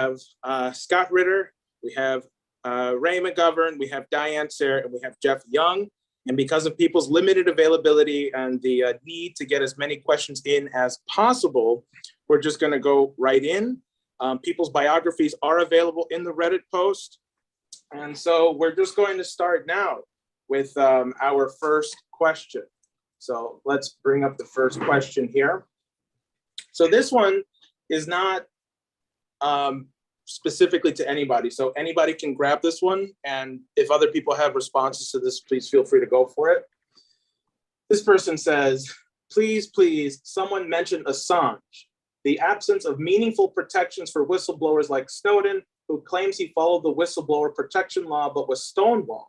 have Scott Ritter, we have Ray McGovern, we have Diane, Sare, and we have Geoff Young. And because of people's limited availability and the need to get as many questions in as possible, we're just going to go right in. People's biographies are available in the Reddit post. And so we're just going to start now with our first question. So let's bring up the first question here. So this one is not specifically to anybody. So anybody can grab this one. And if other people have responses to this, please feel free to go for it. This person says, please, someone mention Assange. The absence of meaningful protections for whistleblowers like Snowden, who claims he followed the whistleblower protection law but was stonewalled.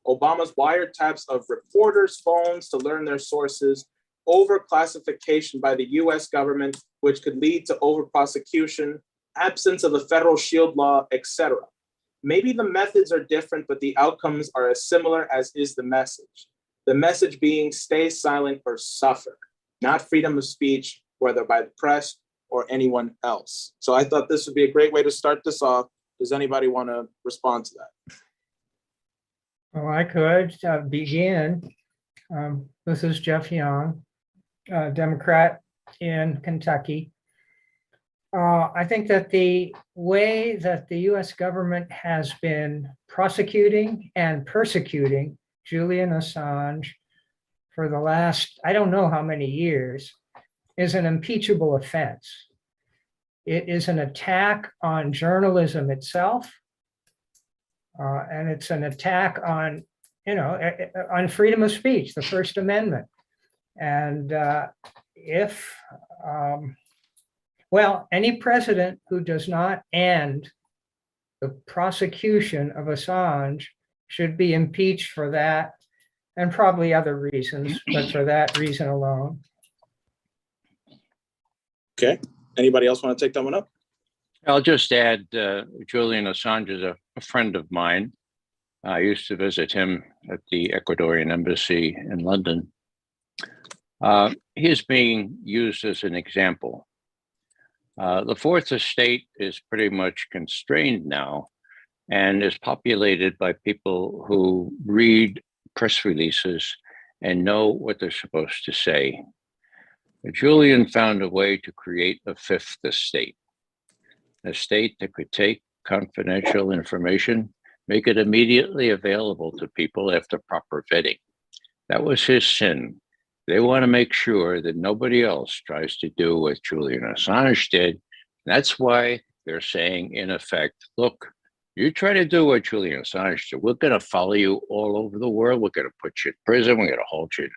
Obama's wiretaps of reporters' phones to learn their sources, overclassification by the US government, which could lead to overprosecution, absence of a federal shield law, etc. Maybe the methods are different, but the outcomes are as similar as is the message. The message being stay silent or suffer, not freedom of speech, whether by the press or anyone else. So I thought this would be a great way to start this off. Does anybody want to respond to that? Well, I could begin. This is Geoff Young, Democrat in Kentucky. I think that the way that the US government has been prosecuting and persecuting Julian Assange for the last, I don't know how many years, is an impeachable offense. It is an attack on journalism itself, and it's an attack on, on freedom of speech, the First Amendment. And any president who does not end the prosecution of Assange should be impeached for that, and probably other reasons, but for that reason alone. Okay. Anybody else want to take that one up? I'll just add, Julian Assange is a friend of mine. I used to visit him at the Ecuadorian embassy in London. He is being used as an example. The fourth estate is pretty much constrained now and is populated by people who read press releases and know what they're supposed to say. Julian found a way to create a fifth estate, a state that could take confidential information, make it immediately available to people after proper vetting. That was his sin. They want to make sure that nobody else tries to do what Julian Assange did. That's why they're saying, in effect, look, you try to do what Julian Assange did, we're going to follow you all over the world. We're going to put you in prison. We're going to hold you in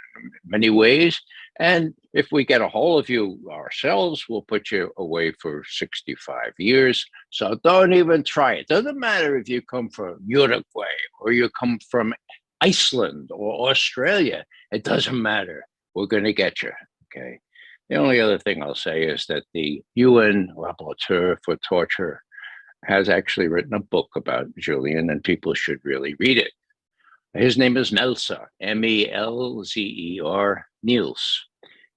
many ways. And if we get a hold of you ourselves, we'll put you away for 65 years. So don't even try it. Doesn't matter if you come from Uruguay or you come from Iceland or Australia. It doesn't matter. We're going to get you. Okay. The only other thing I'll say is that the UN Rapporteur for Torture has actually written a book about Julian, and people should really read it. His name is Melzer, M-E-L-Z-E-R, Niels.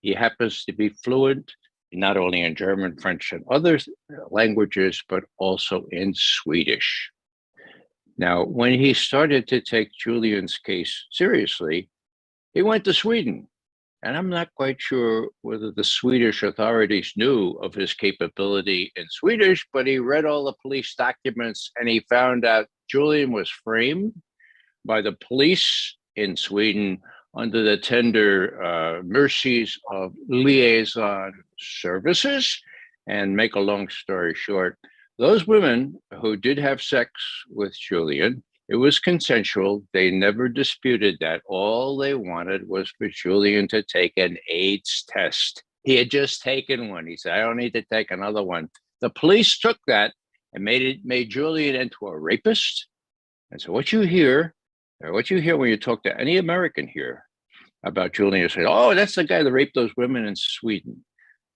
He happens to be fluent not only in German, French, and other languages, but also in Swedish. Now, when he started to take Julian's case seriously, he went to Sweden. And I'm not quite sure whether the Swedish authorities knew of his capability in Swedish, but he read all the police documents and he found out Julian was framed by the police in Sweden under the tender mercies of liaison services. And make a long story short, those women who did have sex with Julian, it was consensual. They never disputed that. All they wanted was for Julian to take an AIDS test. He had just taken one. He said, I don't need to take another one. The police took that and made Julian into a rapist. And so what you hear when you talk to any American here about Julian, you say, oh, that's the guy that raped those women in Sweden.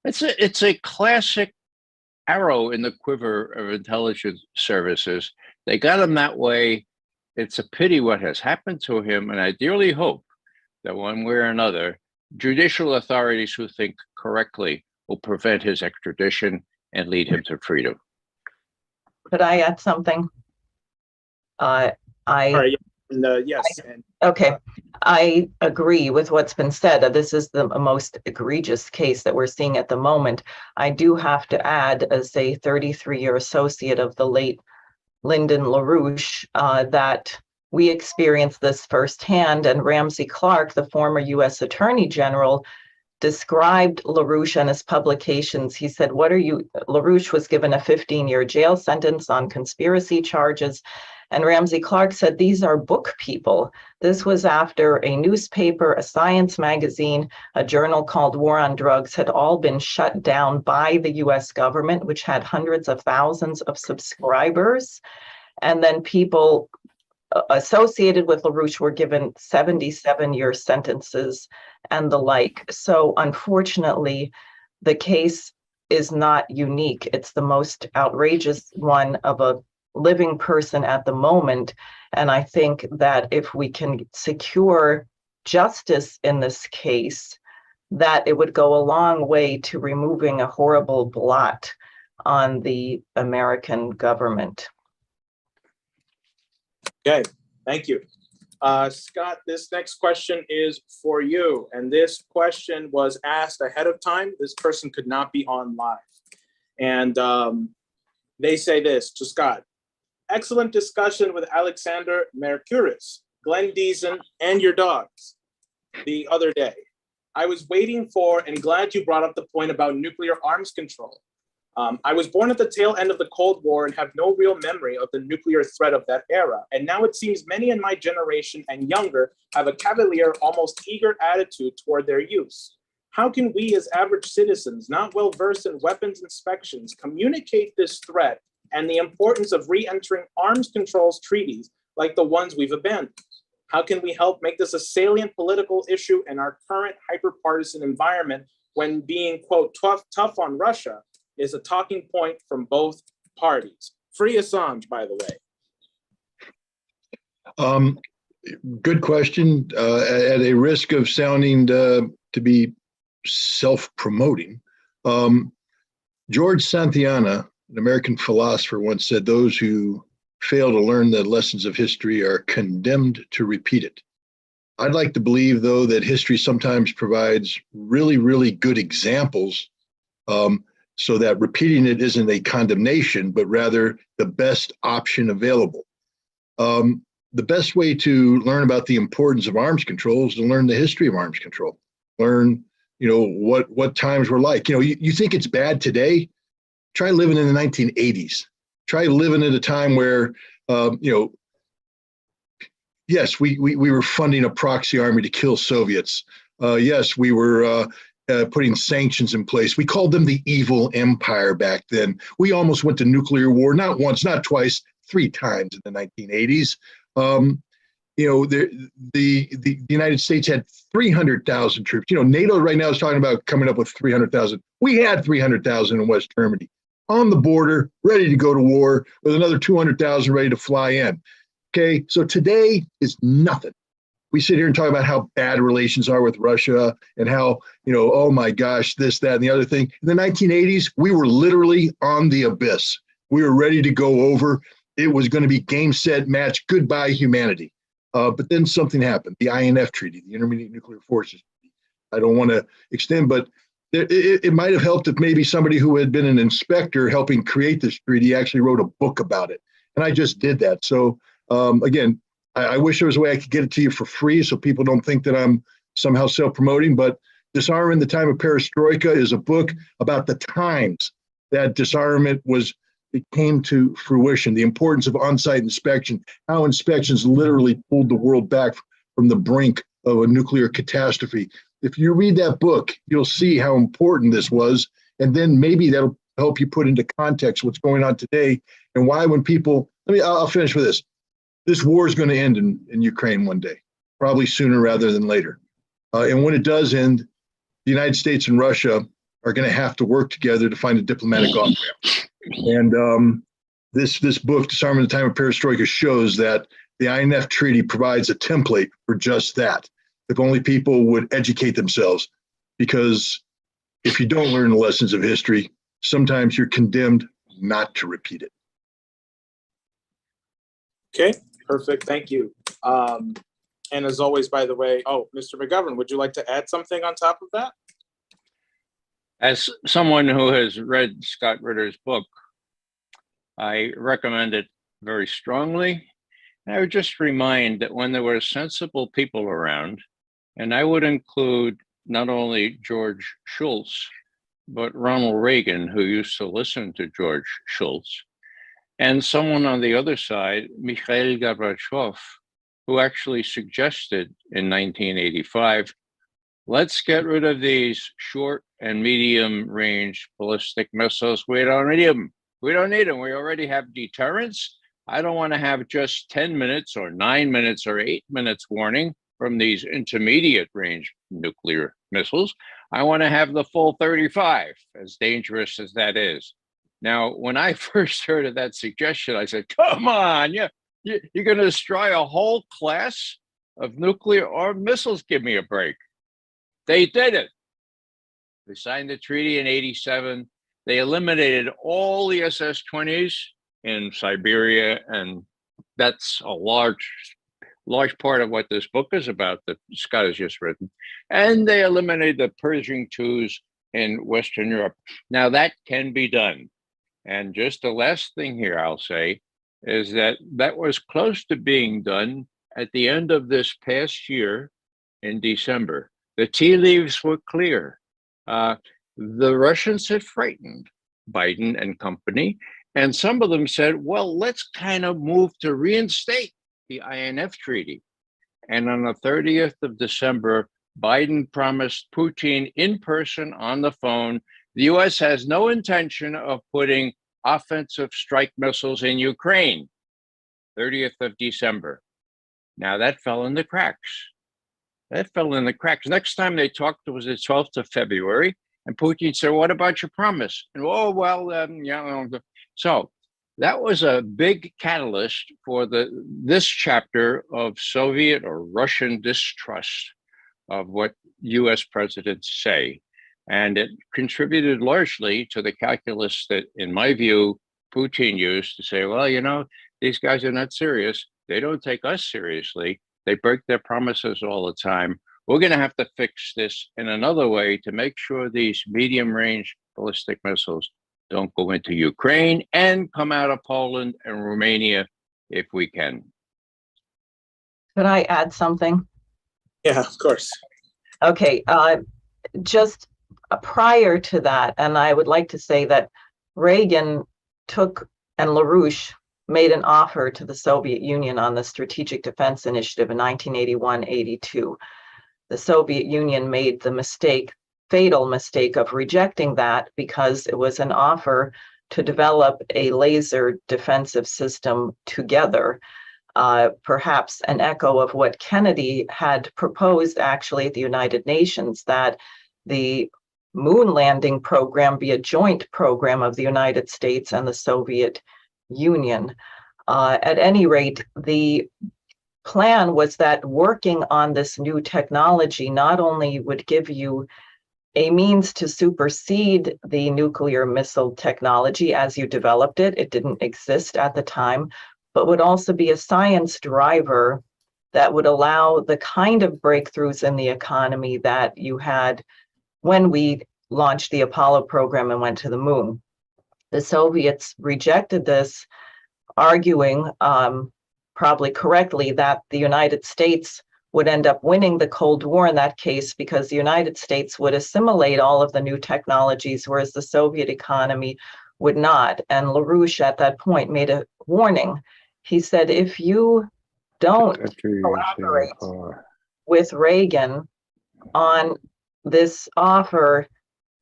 It's a classic arrow in the quiver of intelligence services. They got him that way. It's a pity what has happened to him, and I dearly hope that one way or another, judicial authorities who think correctly will prevent his extradition and lead him to freedom. Could I add something? All right, and, yes, and Okay, I agree with what's been said. This is the most egregious case that we're seeing at the moment. I do have to add, as a 33-year associate of the late Lyndon LaRouche, that we experienced this firsthand, and Ramsey Clark, the former U.S. Attorney General, described LaRouche and his publications. He said, LaRouche was given a 15-year jail sentence on conspiracy charges. And Ramsey Clark said, these are book people. This was after a newspaper, a science magazine, a journal called War on Drugs had all been shut down by the US government, which had hundreds of thousands of subscribers. And then people associated with LaRouche were given 77-year sentences and the like. So unfortunately, the case is not unique. It's the most outrageous one of a living person at the moment. And I think that if we can secure justice in this case, that it would go a long way to removing a horrible blot on the American government. okay, thank you. Scott, this next question is for you. And this question was asked ahead of time. This person could not be on live. And they say this to Scott: excellent discussion with Alexander Mercouris, Glenn Deason, and your dogs the other day. I was waiting for and glad you brought up the point about nuclear arms control. I was born at the tail end of the Cold War and have no real memory of the nuclear threat of that era. And now it seems many in my generation and younger have a cavalier, almost eager attitude toward their use. How can we as average citizens, not well versed in weapons inspections, communicate this threat and the importance of re-entering arms controls treaties like the ones we've abandoned? How can we help make this a salient political issue in our current hyper-partisan environment when being, quote, tough on Russia is a talking point from both parties? Free Assange, by the way. Good question. At a risk of sounding to be self-promoting, George Santayana, an American philosopher, once said, those who fail to learn the lessons of history are condemned to repeat it. I'd like to believe, though, that history sometimes provides really, really good examples, so that repeating it isn't a condemnation, but rather the best option available. The best way to learn about the importance of arms control is to learn the history of arms control. Learn, what times were like. You think it's bad today? Try living in the 1980s. Try living at a time where, yes, we were funding a proxy army to kill Soviets. Yes, we were putting sanctions in place. We called them the evil empire back then. We almost went to nuclear war, not once, not twice, 3 times in the 1980s. The United States had 300,000 troops. NATO right now is talking about coming up with 300,000. We had 300,000 in West Germany on the border, ready to go to war, with another 200,000 ready to fly in. Okay, so today is nothing. We sit here and talk about how bad relations are with Russia and how, oh my gosh, this, that, and the other thing. In the 1980s, we were literally on the abyss. We were ready to go over. It was going to be game, set, match, goodbye humanity. But then something happened, the INF Treaty, the Intermediate Nuclear Forces. I don't want to extend, but it might have helped if maybe somebody who had been an inspector helping create this treaty actually wrote a book about it. And I just did that. So again, I wish there was a way I could get it to you for free so people don't think that I'm somehow self-promoting, but Disarm in the Time of Perestroika is a book about the times that disarmament it came to fruition, the importance of on-site inspection, how inspections literally pulled the world back from the brink of a nuclear catastrophe. If you read that book, you'll see how important this was, and then maybe that'll help you put into context what's going on today and why when people, I'll finish with this. This war is going to end in Ukraine one day, probably sooner rather than later. And when it does end, the United States and Russia are going to have to work together to find a diplomatic off-ramp. And this book, Disarm in the Time of Perestroika, shows that the INF Treaty provides a template for just that. If only people would educate themselves, because if you don't learn the lessons of history, sometimes you're condemned not to repeat it. Okay, perfect. Thank you. And as always, by the way, Mr. McGovern, would you like to add something on top of that? As someone who has read Scott Ritter's book, I recommend it very strongly. And I would just remind that when there were sensible people around, and I would include not only George Shultz, but Ronald Reagan, who used to listen to George Shultz, and someone on the other side, Mikhail Gorbachev, who actually suggested in 1985, let's get rid of these short and medium range ballistic missiles. We don't need them. We don't need them. We already have deterrence. I don't want to have just 10 minutes or 9 minutes or 8 minutes warning from these intermediate range nuclear missiles. I want to have the full 35, as dangerous as that is. Now, when I first heard of that suggestion, I said, come on, you're going to destroy a whole class of nuclear armed missiles. Give me a break. They did it. They signed the treaty in 87. They eliminated all the SS-20s in Siberia, and that's a large part of what this book is about that Scott has just written. And they eliminated the Pershing IIs in Western Europe. Now that can be done. And just the last thing here I'll say is that was close to being done at the end of this past year in December. The tea leaves were clear. The Russians had frightened Biden and company, and some of them said, well, let's kind of move to reinstate the INF treaty. And on the 30th of December, Biden promised Putin in person on the phone, the US has no intention of putting offensive strike missiles in Ukraine, 30th of December. Now that fell in the cracks. Next time they talked, it was the 12th of February, and Putin said, what about your promise? And so that was a big catalyst for this chapter of Soviet or Russian distrust of what US presidents say. And it contributed largely to the calculus that, in my view, Putin used to say, well, these guys are not serious. They don't take us seriously. They break their promises all the time. We're going to have to fix this in another way to make sure these medium-range ballistic missiles don't go into Ukraine and come out of Poland and Romania if we can. Could I add something? Yeah, of course. Okay, just prior to that, and I would like to say that Reagan and LaRouche made an offer to the Soviet Union on the Strategic Defense Initiative in 1981-82. The Soviet Union made the fatal mistake of rejecting that because it was an offer to develop a laser defensive system together. Perhaps an echo of what Kennedy had proposed actually at the United Nations, that the moon landing program be a joint program of the United States and the Soviet Union. At any rate, the plan was that working on this new technology not only would give you a means to supersede the nuclear missile technology as you developed it, it didn't exist at the time, but would also be a science driver that would allow the kind of breakthroughs in the economy that you had when we launched the Apollo program and went to the moon. The Soviets rejected this, arguing, probably correctly, that the United States would end up winning the Cold War in that case because the United States would assimilate all of the new technologies, whereas the Soviet economy would not. And LaRouche at that point made a warning. He said, if you don't collaborate with Reagan on this offer,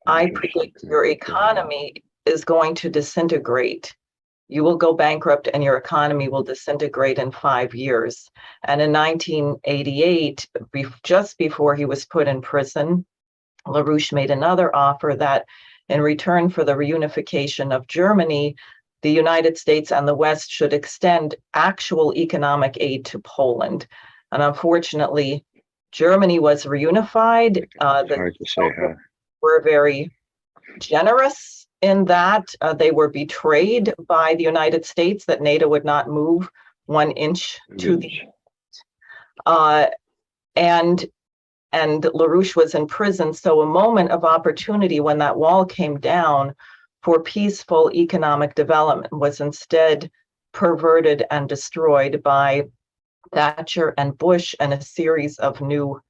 I predict your economy is going to disintegrate. You will go bankrupt and your economy will disintegrate in 5 years. And in 1988, just before he was put in prison, LaRouche made another offer that in return for the reunification of Germany, the United States and the West should extend actual economic aid to Poland. And unfortunately, Germany was reunified. Were very generous in that they were betrayed by the United States that NATO would not move 1 inch to the and LaRouche was in prison. So a moment of opportunity when that wall came down for peaceful economic development was instead perverted and destroyed by Thatcher and Bush and a series of new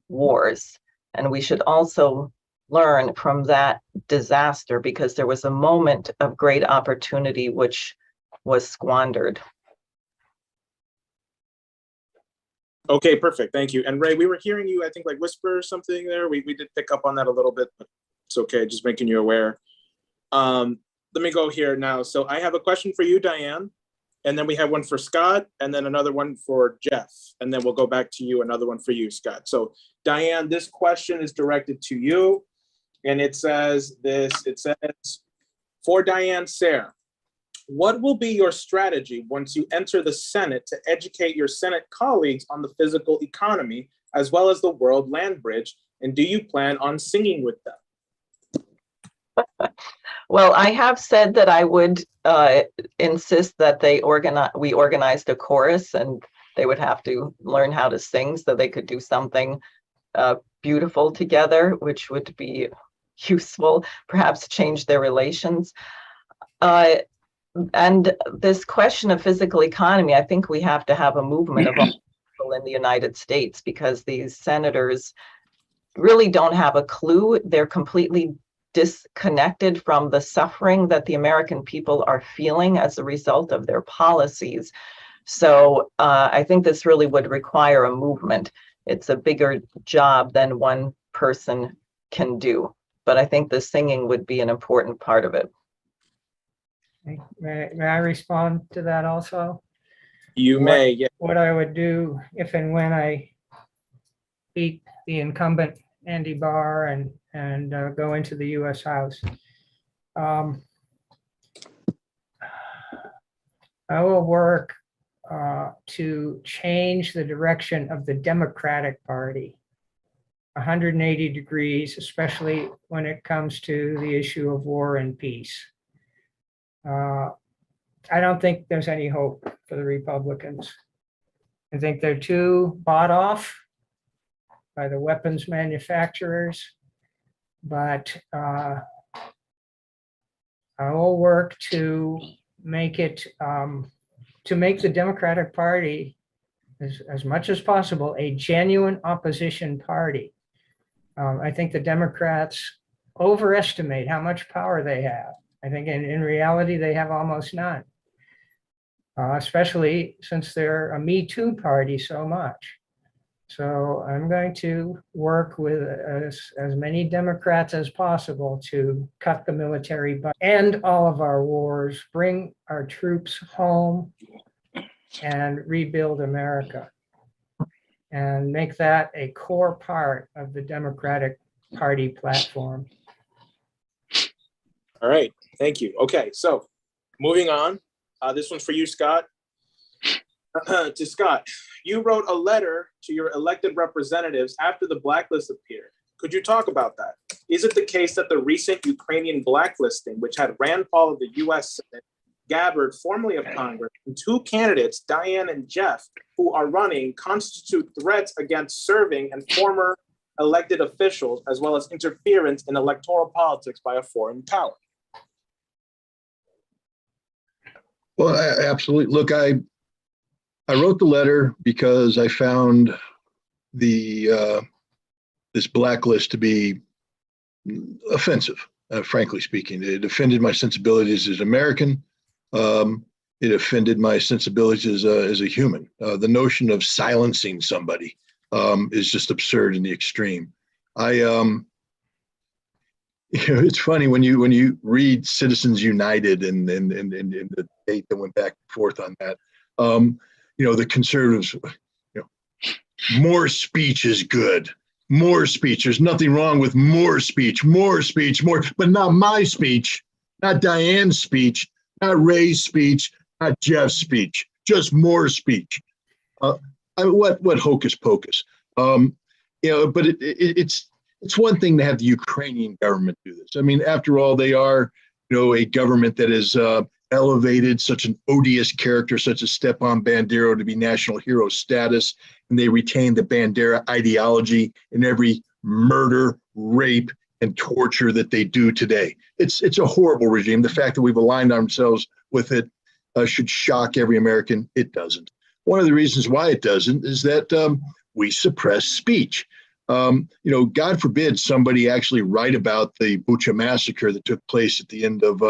wars. And we should also learn from that disaster, because there was a moment of great opportunity which was squandered. Okay, perfect. Thank you. And Ray, we were hearing you, I think, like whisper something there. We did pick up on that a little bit, but it's okay. Just making you aware. Let me go here now. So I have a question for you, Diane. And then we have one for Scott, and then another one for Geoff. And then we'll go back to you, another one for you, Scott. So Diane, this question is directed to you. And it says this, it says, for Diane Sare, what will be your strategy once you enter the Senate to educate your Senate colleagues on the physical economy, as well as the World Land Bridge? And do you plan on singing with them? Well, I have said that I would insist that we organized a chorus, and they would have to learn how to sing so they could do something beautiful together, which would be useful, perhaps change their relations. And this question of physical economy, I think we have to have a movement of all people in the United States, because these senators really don't have a clue. They're completely disconnected from the suffering that the American people are feeling as a result of their policies. So I think this really would require a movement. It's a bigger job than one person can do. But I think the singing would be an important part of it. May I respond to that also? You may, yeah. What I would do if and when I beat the incumbent Andy Barr and go into the U.S. House, I will work to change the direction of the Democratic Party 180 degrees, especially when it comes to the issue of war and peace. I don't think there's any hope for the Republicans. I think they're too bought off by the weapons manufacturers, but I will work to make it, to make the Democratic Party as much as possible a genuine opposition party. I think the Democrats overestimate how much power they have. I think in reality, they have almost none, especially since they're a Me Too party so much. So I'm going to work with as many Democrats as possible to cut the military budget, end all of our wars, bring our troops home, and rebuild America, and make that a core part of the Democratic Party platform. All right, thank you. Okay, so moving on. This one's for you, Scott. To Scott, you wrote a letter to your elected representatives after the blacklist appeared. Could you talk about that? Is it the case that the recent Ukrainian blacklisting, which had Rand Paul of the US Senate, Gabbard, formerly of Congress, and 2 candidates, Diane and Geoff, who are running, constitute threats against serving and former elected officials, as well as interference in electoral politics by a foreign power? Well, absolutely. Look, I wrote the letter because I found the this blacklist to be offensive, frankly speaking. It offended my sensibilities as an American. It offended my sensibilities as a human. The notion of silencing somebody is just absurd in the extreme. It's funny when you read Citizens United and the debate that went back and forth on that. The conservatives, more speech is good. More speech. There's nothing wrong with more speech, more, but not my speech, not Diane's speech, not Ray's speech, not Geoff's speech, just more speech. What hocus pocus? But it's one thing to have the Ukrainian government do this. I mean, after all, they are, a government that is elevated such an odious character such as Stepan Bandera to be national hero status, and they retain the Bandera ideology in every murder, rape, and torture that they do today. It's a horrible regime. The fact that we've aligned ourselves with it should shock every American. It doesn't. One of the reasons why it doesn't is that we suppress speech. God forbid somebody actually write about the Bucha massacre that took place at the end of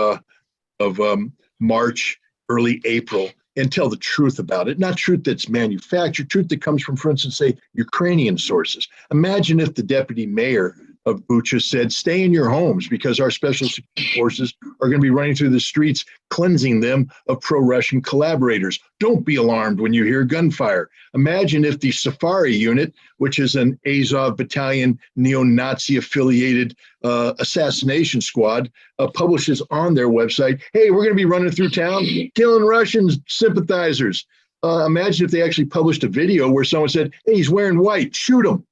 March, early April, and tell the truth about it. Not truth that's manufactured, truth that comes from, for instance, say, Ukrainian sources. Imagine if the deputy mayor of Bucha said, stay in your homes because our special security forces are going to be running through the streets, cleansing them of pro-Russian collaborators. Don't be alarmed when you hear gunfire. Imagine if the Safari unit, which is an Azov battalion, neo-Nazi affiliated assassination squad, publishes on their website, hey, we're going to be running through town, killing Russian sympathizers. Imagine if they actually published a video where someone said, hey, he's wearing white, shoot him.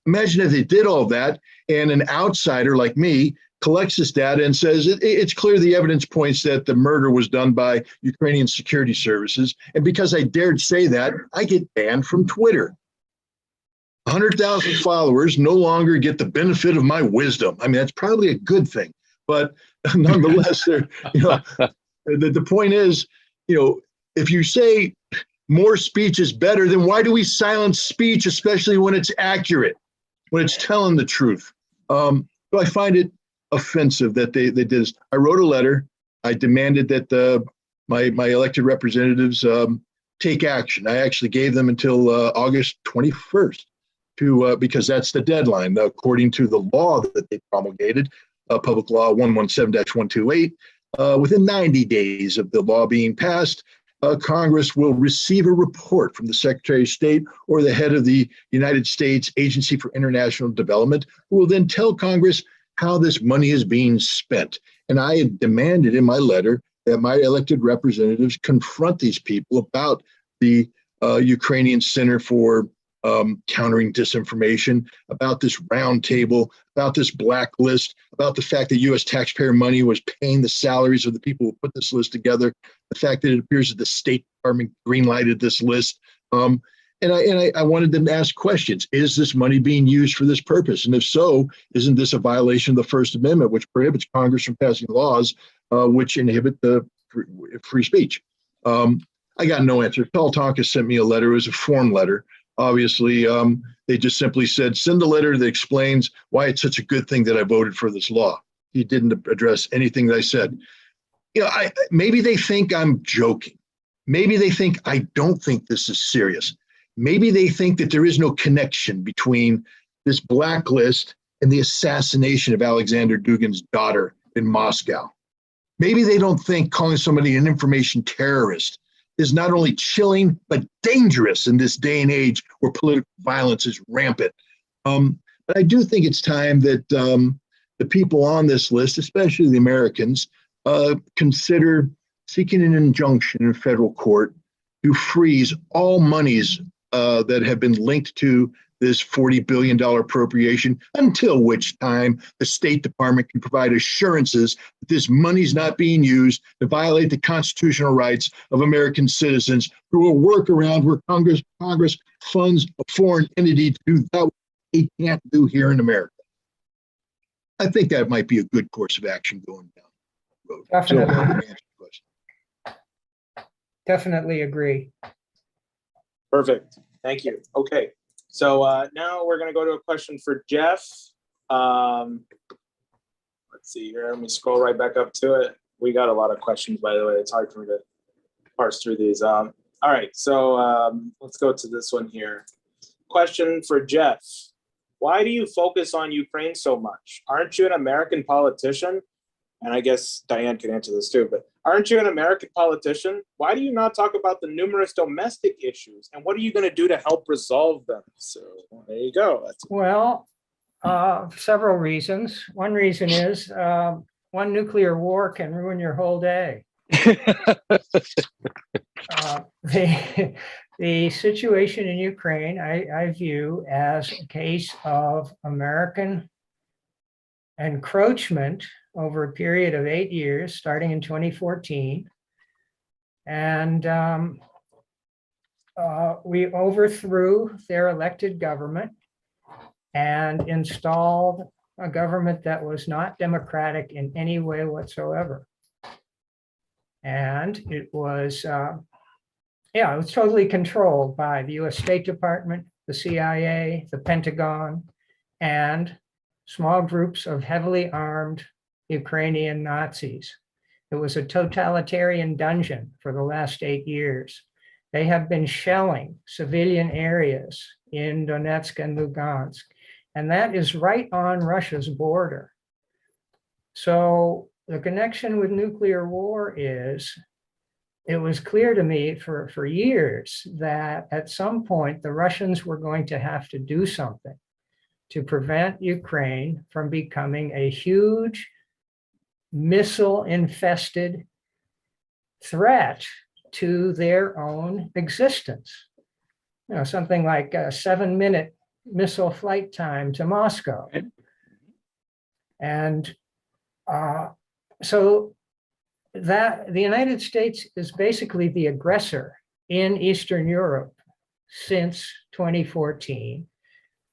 Imagine if they did all that and an outsider like me collects this data and says it's clear the evidence points that the murder was done by Ukrainian security services. And because I dared say that, I get banned from Twitter. 100,000 followers no longer get the benefit of my wisdom. I mean, that's probably a good thing, but nonetheless, the point is, if you say more speech is better, then why do we silence speech, especially when it's accurate, when it's telling the truth? So I find it offensive that they did this. I wrote a letter. I demanded that my elected representatives take action. I actually gave them until August 21st because that's the deadline, according to the law that they promulgated, Public Law 117-128. Within 90 days of the law being passed, Congress will receive a report from the Secretary of State or the head of the United States Agency for International Development, who will then tell Congress how this money is being spent. And I had demanded in my letter that my elected representatives confront these people about the Ukrainian Center for Countering Disinformation, about this roundtable, about this blacklist, about the fact that U.S. taxpayer money was paying the salaries of the people who put this list together, the fact that it appears that the State Department greenlighted this list. And I wanted them to ask questions. Is this money being used for this purpose? And if so, isn't this a violation of the First Amendment, which prohibits Congress from passing laws which inhibit the free speech? I got no answer. Paul Tonka sent me a letter. It was a form letter. Obviously, they just simply said, send a letter that explains why it's such a good thing that I voted for this law. He didn't address anything that I said. Maybe they think I'm joking. Maybe they think I don't think this is serious. Maybe they think that there is no connection between this blacklist and the assassination of Alexander Dugin's daughter in Moscow. Maybe they don't think calling somebody an information terrorist is not only chilling, but dangerous in this day and age where political violence is rampant. But I do think it's time that the people on this list, especially the Americans, consider seeking an injunction in federal court to freeze all monies that have been linked to this $40 billion appropriation, until which time the State Department can provide assurances that this money's not being used to violate the constitutional rights of American citizens through a workaround where Congress funds a foreign entity to do that what it can't do here in America. I think that might be a good course of action going down the road. Definitely. So, I can answer the question. Definitely agree. Perfect. Thank you. Okay. So now we're going to go to a question for Geoff. Let's see here. Let me scroll right back up to it. We got a lot of questions, by the way. It's hard for me to parse through these. All right. So let's go to this one here. Question for Geoff. Why do you focus on Ukraine so much? Aren't you an American politician? And I guess Diane can answer this too, but aren't you an American politician? Why do you not talk about the numerous domestic issues? And what are you going to do to help resolve them? So there you go. Well, several reasons. One reason is one nuclear war can ruin your whole day. The situation in Ukraine, I view as a case of American encroachment over a period of 8 years, starting in 2014. And we overthrew their elected government and installed a government that was not democratic in any way whatsoever. And it was, it was totally controlled by the US State Department, the CIA, the Pentagon, and small groups of heavily armed Ukrainian Nazis. It was a totalitarian dungeon for the last 8 years. They have been shelling civilian areas in Donetsk and Lugansk, and that is right on Russia's border. So the connection with nuclear war is, it was clear to me for years that at some point the Russians were going to have to do something to prevent Ukraine from becoming a huge missile-infested threat to their own existence. You know, something like a 7-minute missile flight time to Moscow. And so that the United States is basically the aggressor in Eastern Europe since 2014.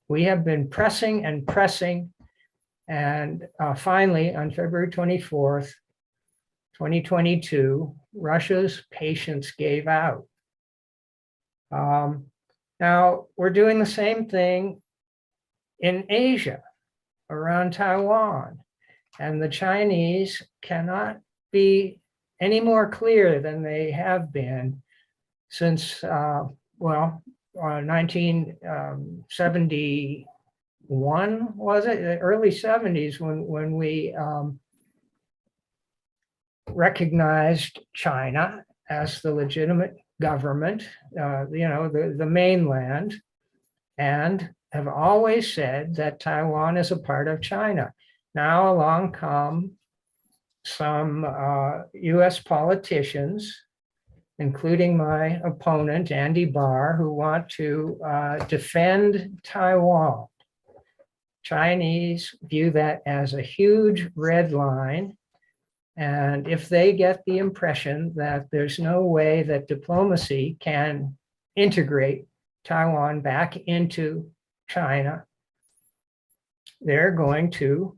We have been pressing and pressing, and finally, on February 24th, 2022, Russia's patience gave out. Now, we're doing the same thing in Asia, around Taiwan, and the Chinese cannot be any more clear than they have been since, 1971, was it? The early 70s when we recognized China as the legitimate government, the mainland, and have always said that Taiwan is a part of China. Now along come some US politicians, including my opponent, Andy Barr, who want to defend Taiwan. Chinese view that as a huge red line. And if they get the impression that there's no way that diplomacy can integrate Taiwan back into China, they're going to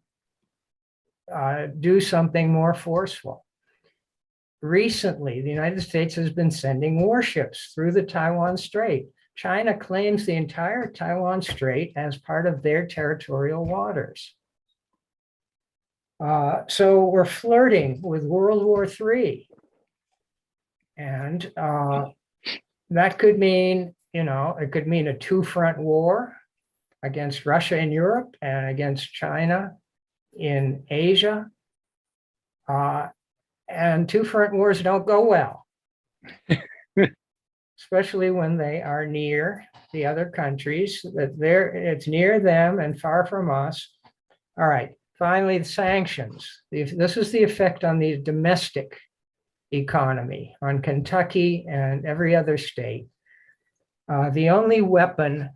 do something more forceful. Recently, the United States has been sending warships through the Taiwan Strait. China claims the entire Taiwan Strait as part of their territorial waters. So we're flirting with World War III. And that could mean, it could mean a two-front war against Russia in Europe and against China in Asia. And two-front wars don't go well, especially when they are near the other countries, it's near them and far from us. All right, finally, the sanctions. This is the effect on the domestic economy, on Kentucky and every other state. The only weapon,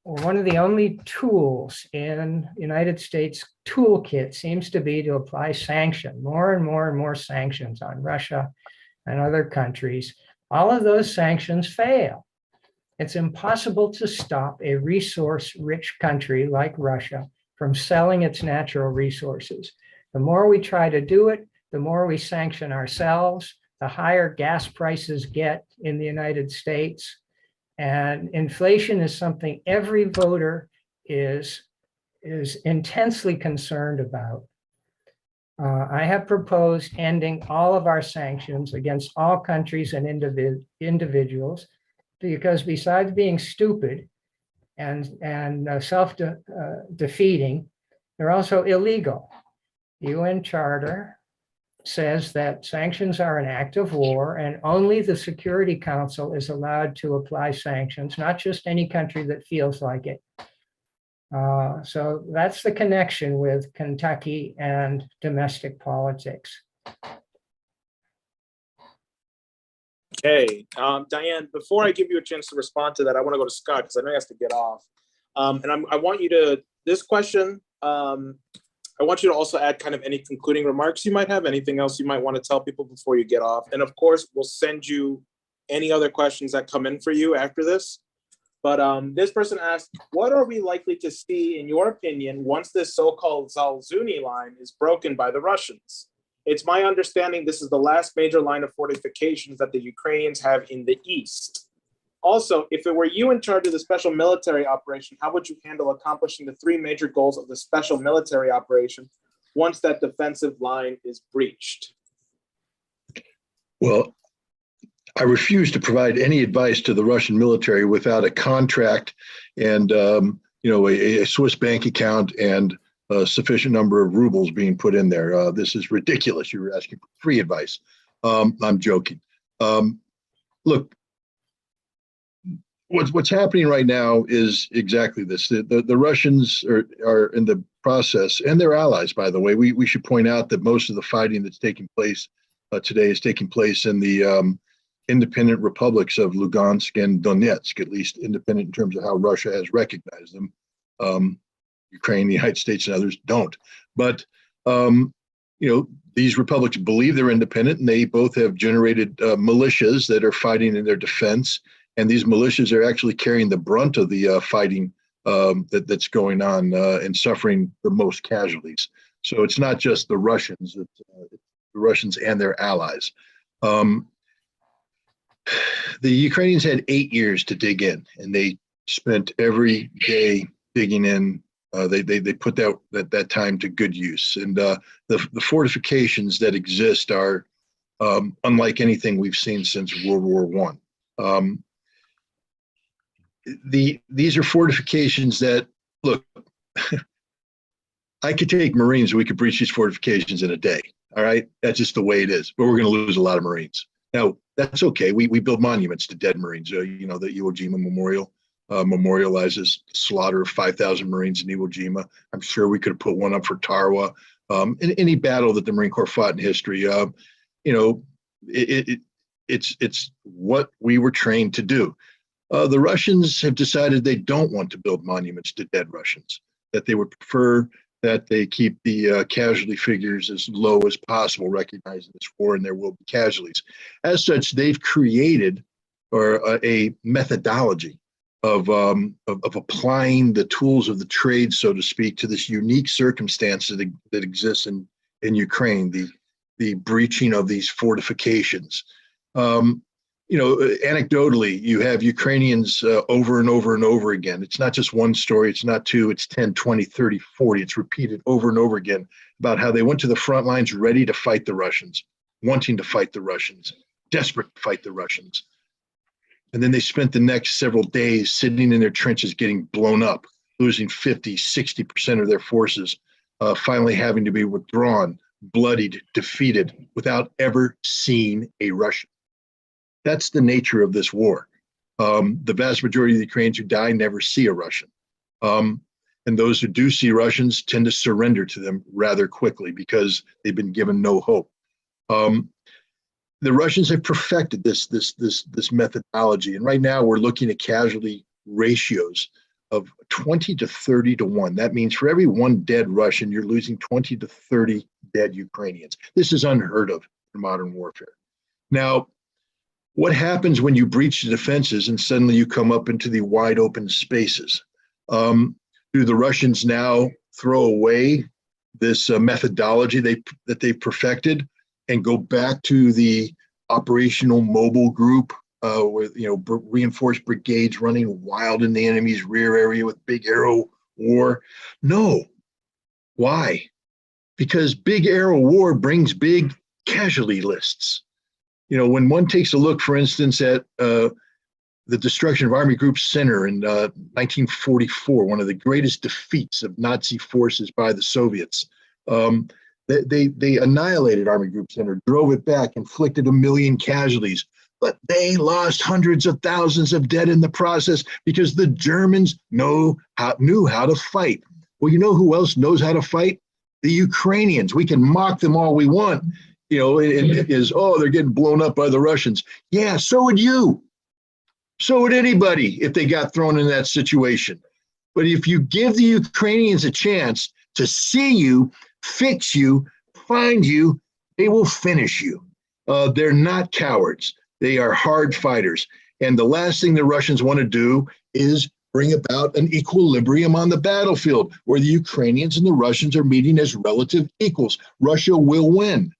or one of the only tools in United States toolkit seems to be to apply sanction, more and more and more sanctions on Russia and other countries. All of those sanctions fail. It's impossible to stop a resource-rich country like Russia from selling its natural resources. The more we try to do it, the more we sanction ourselves, the higher gas prices get in the United States. And inflation is something every voter is intensely concerned about. I have proposed ending all of our sanctions against all countries and individuals, because besides being stupid and self-defeating, they're also illegal. The UN Charter says that sanctions are an act of war, and only the Security Council is allowed to apply sanctions, not just any country that feels like it. So that's the connection with Kentucky and domestic politics. Okay, Diane, before I give you a chance to respond to that, I want to go to Scott because I know he has to get off. And I want you to, this question I want you to also add kind of any concluding remarks you might have, anything else you might want to tell people before you get off. And of course, we'll send you any other questions that come in for you after this. But this person asked, what are we likely to see, in your opinion, once this so-called Zalzuni line is broken by the Russians? It's my understanding this is the last major line of fortifications that the Ukrainians have in the east. Also, if it were you in charge of the special military operation, how would you handle accomplishing the 3 major goals of the special military operation once that defensive line is breached? Well, I refuse to provide any advice to the Russian military without a contract and a Swiss bank account and a sufficient number of rubles being put in there. This is ridiculous. You were asking for free advice. I'm joking. Look, what's happening right now is exactly this. The Russians are in the process, and their allies, by the way. We should point out that most of the fighting that's taking place today is taking place in the independent republics of Lugansk and Donetsk, at least independent in terms of how Russia has recognized them. Ukraine, the United States, and others don't. But these republics believe they're independent, and they both have generated militias that are fighting in their defense. And these militias are actually carrying the brunt of the fighting that's going on and suffering the most casualties. So it's not just the Russians; it's the Russians and their allies. The Ukrainians had 8 years to dig in, and they spent every day digging in. They put that time to good use, and the fortifications that exist are unlike anything we've seen since World War I. These are fortifications that, look, I could take Marines, we could breach these fortifications in a day. All right, that's just the way it is. But we're going to lose a lot of Marines. Now, that's okay. We build monuments to dead Marines. The Iwo Jima Memorial memorializes the slaughter of 5,000 Marines in Iwo Jima. I'm sure we could have put one up for Tarawa. In any battle that the Marine Corps fought in history, it's what we were trained to do. The Russians have decided they don't want to build monuments to dead Russians, that they would prefer that they keep the casualty figures as low as possible, recognizing this war and there will be casualties. As such, they've created a methodology of applying the tools of the trade, so to speak, to this unique circumstance that exists in Ukraine, the breaching of these fortifications. Anecdotally, you have Ukrainians over and over and over again. It's not just one story, it's not two, it's 10, 20, 30, 40. It's repeated over and over again about how they went to the front lines ready to fight the Russians, wanting to fight the Russians, desperate to fight the Russians. And then they spent the next several days sitting in their trenches getting blown up, losing 50, 60% of their forces, finally having to be withdrawn, bloodied, defeated, without ever seeing a Russian. That's the nature of this war. The vast majority of the Ukrainians who die never see a Russian. And those who do see Russians tend to surrender to them rather quickly because they've been given no hope. The Russians have perfected this methodology. And right now we're looking at casualty ratios of 20 to 30 to 1. That means for every one dead Russian, you're losing 20 to 30 dead Ukrainians. This is unheard of in modern warfare. Now, what happens when you breach the defenses and suddenly you come up into the wide open spaces? Do the Russians now throw away this methodology that they've perfected and go back to the operational mobile group with reinforced brigades running wild in the enemy's rear area with big arrow war? No. Why? Because big arrow war brings big casualty lists. When one takes a look, for instance, at the destruction of Army Group Center in 1944, one of the greatest defeats of Nazi forces by the Soviets, they annihilated Army Group Center, drove it back, inflicted 1 million casualties, but they lost hundreds of thousands of dead in the process because the Germans knew how to fight. Well, you know who else knows how to fight? The Ukrainians. We can mock them all we want. It is, they're getting blown up by the Russians. Yeah, so would you. So would anybody if they got thrown in that situation. But if you give the Ukrainians a chance to see you, fix you, find you. They will finish you. They're not cowards. They are hard fighters. And the last thing the Russians want to do is bring about an equilibrium on the battlefield where the Ukrainians and the Russians are meeting as relative equals. Russia will win,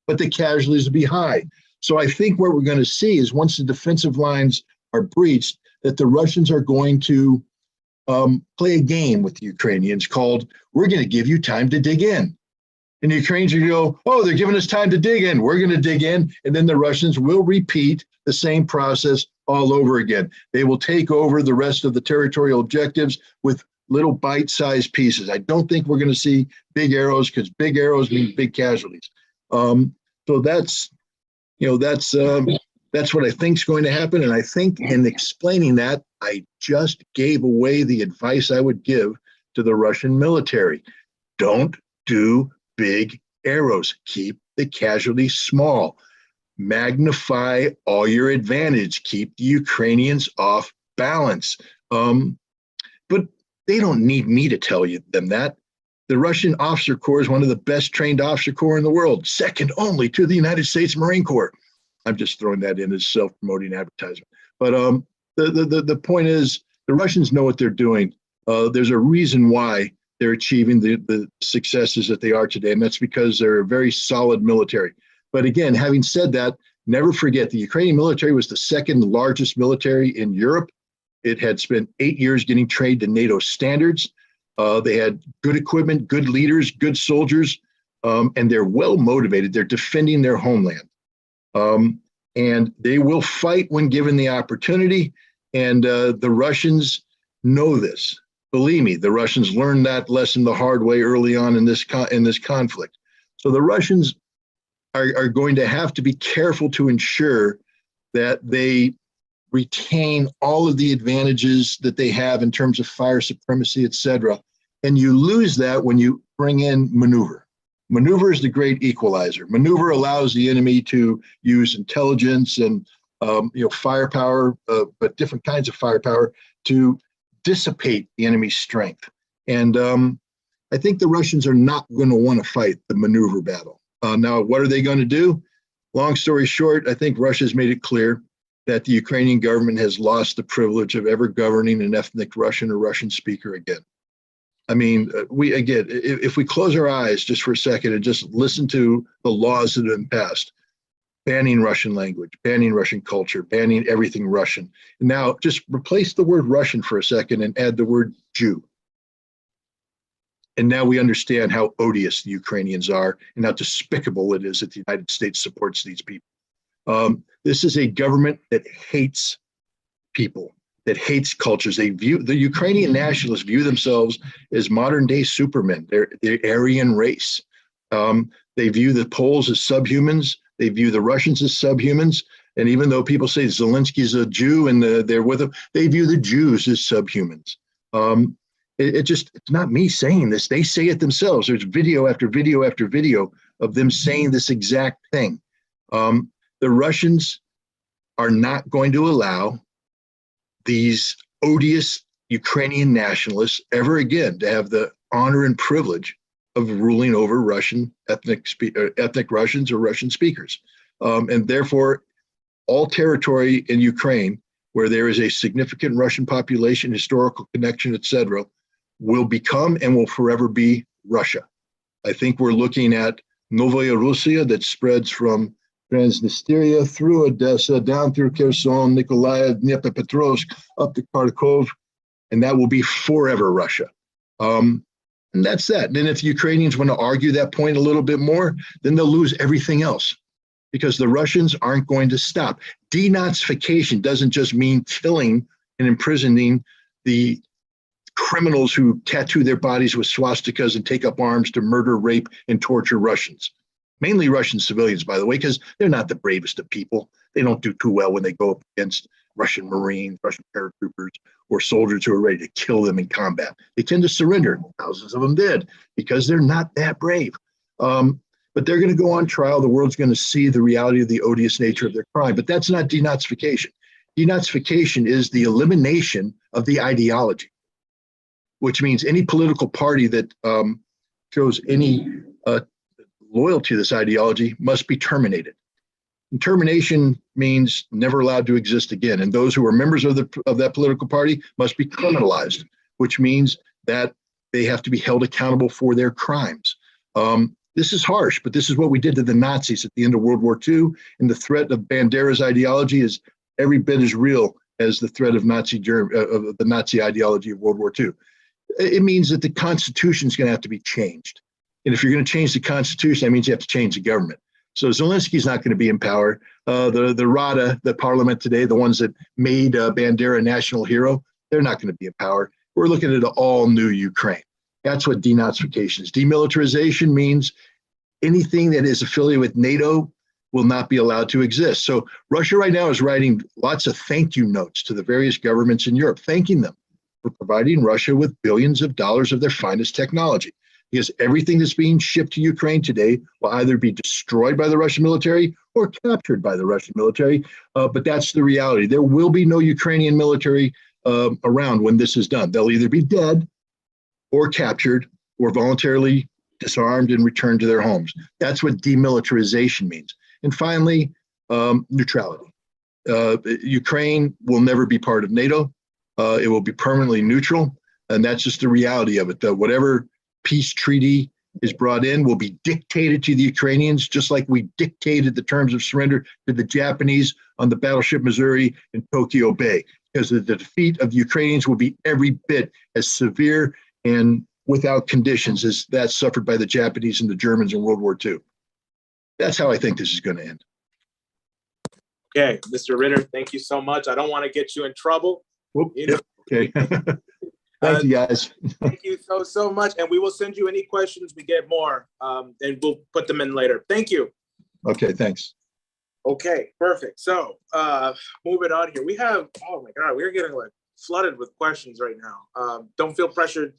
but the casualties will be high. So I think what we're going to see is once the defensive lines are breached, that the Russians are going to play a game with the Ukrainians called, we're going to give you time to dig in. And the Ukrainians are going to go, oh, they're giving us time to dig in. We're going to dig in. And then the Russians will repeat the same process all over again. They will take over the rest of the territorial objectives with little bite-sized pieces. I don't think we're going to see big arrows because big arrows mean big casualties. So that's what I think is going to happen. And I think in explaining that, I just gave away the advice I would give to the Russian military. Don't do big arrows. Keep the casualties small. Magnify all your advantage. Keep the Ukrainians off balance. But they don't need me to tell them that. The Russian officer corps is one of the best trained officer corps in the world, second only to the United States Marine Corps. I'm just throwing that in as self-promoting advertisement. But the point is, the Russians know what they're doing. There's a reason why they're achieving the successes that they are today, and that's because they're a very solid military. But again, having said that, never forget the Ukrainian military was the second largest military in Europe. It had spent 8 years getting trained to NATO standards. They had good equipment, good leaders, good soldiers, and they're well motivated. They're defending their homeland. And they will fight when given the opportunity. And the Russians know this. Believe me, the Russians learned that lesson the hard way early on in this conflict. So the Russians are going to have to be careful to ensure that they retain all of the advantages that they have in terms of fire supremacy, et cetera. And you lose that when you bring in maneuver. Maneuver is the great equalizer. Maneuver allows the enemy to use intelligence and firepower, but different kinds of firepower to dissipate the enemy's strength. And I think the Russians are not going to want to fight the maneuver battle. Now, what are they going to do? Long story short, I think Russia's made it clear that the Ukrainian government has lost the privilege of ever governing an ethnic Russian or Russian speaker again. I mean, if we close our eyes just for a second and just listen to the laws that have been passed, banning Russian language, banning Russian culture, banning everything Russian. And now just replace the word Russian for a second and add the word Jew. And now we understand how odious the Ukrainians are and how despicable it is that the United States supports these people. This is a government that hates people, that hates cultures. The Ukrainian nationalists view themselves as modern day supermen. They're the Aryan race. They view the Poles as subhumans. They view the Russians as subhumans. And even though people say Zelensky's a Jew and they're with him, they view the Jews as subhumans. It's not me saying this. They say it themselves. There's video after video after video of them saying this exact thing. The Russians are not going to allow these odious Ukrainian nationalists ever again to have the honor and privilege of ruling over Russian ethnic Russians or Russian speakers. And therefore, all territory in Ukraine where there is a significant Russian population, historical connection, et cetera, will become and will forever be Russia. I think we're looking at Novaya Russia that spreads from Transnistria through Odessa, down through Kherson, Nikolaev, Dnipropetrovsk, up to Kharkov, and that will be forever Russia. And that's that. And then if the Ukrainians want to argue that point a little bit more, then they'll lose everything else because the Russians aren't going to stop. Denazification doesn't just mean killing and imprisoning the criminals who tattoo their bodies with swastikas and take up arms to murder, rape, and torture Russians. Mainly Russian civilians, by the way, because they're not the bravest of people. They don't do too well when they go up against Russian Marines, Russian paratroopers, or soldiers who are ready to kill them in combat. They tend to surrender. Thousands of them did because they're not that brave. But they're going to go on trial. The world's going to see the reality of the odious nature of their crime. But that's not denazification. Denazification is the elimination of the ideology, which means any political party that shows any loyalty to this ideology must be terminated. And termination means never allowed to exist again. And those who are members of that political party must be criminalized, which means that they have to be held accountable for their crimes. This is harsh, but this is what we did to the Nazis at the end of World War II. And the threat of Bandera's ideology is every bit as real as the threat of the Nazi ideology of World War II. It means that the Constitution is going to have to be changed. And if you're going to change the Constitution, that means you have to change the government. So Zelensky's not going to be in power. The Rada, the parliament today, the ones that made Bandera a national hero, they're not going to be in power. We're looking at an all new Ukraine. That's what denazification is. Demilitarization means anything that is affiliated with NATO will not be allowed to exist. So Russia right now is writing lots of thank you notes to the various governments in Europe, thanking them for providing Russia with billions of dollars of their finest technology. Because everything that's being shipped to Ukraine today will either be destroyed by the Russian military or captured by the Russian military. But that's the reality. There will be no Ukrainian military around when this is done. They'll either be dead or captured or voluntarily disarmed and returned to their homes. That's what demilitarization means. And finally, neutrality. Ukraine will never be part of NATO. It will be permanently neutral. And that's just the reality of it. Whatever peace treaty is brought in will be dictated to the Ukrainians, just like we dictated the terms of surrender to the Japanese on the battleship Missouri in Tokyo Bay, because the defeat of the Ukrainians will be every bit as severe and without conditions as that suffered by the Japanese and the Germans in World War II. That's how I think this is going to end. Okay, Mr. Ritter, thank you so much. I don't want to get you in trouble. Whoop, yep, okay. Thank you, guys. Thank you so much. And we will send you any questions we get more, and we'll put them in later. Thank you. Okay, thanks. Okay, perfect. So moving on here. We have, oh my God, we're getting like flooded with questions right now. Don't feel pressured.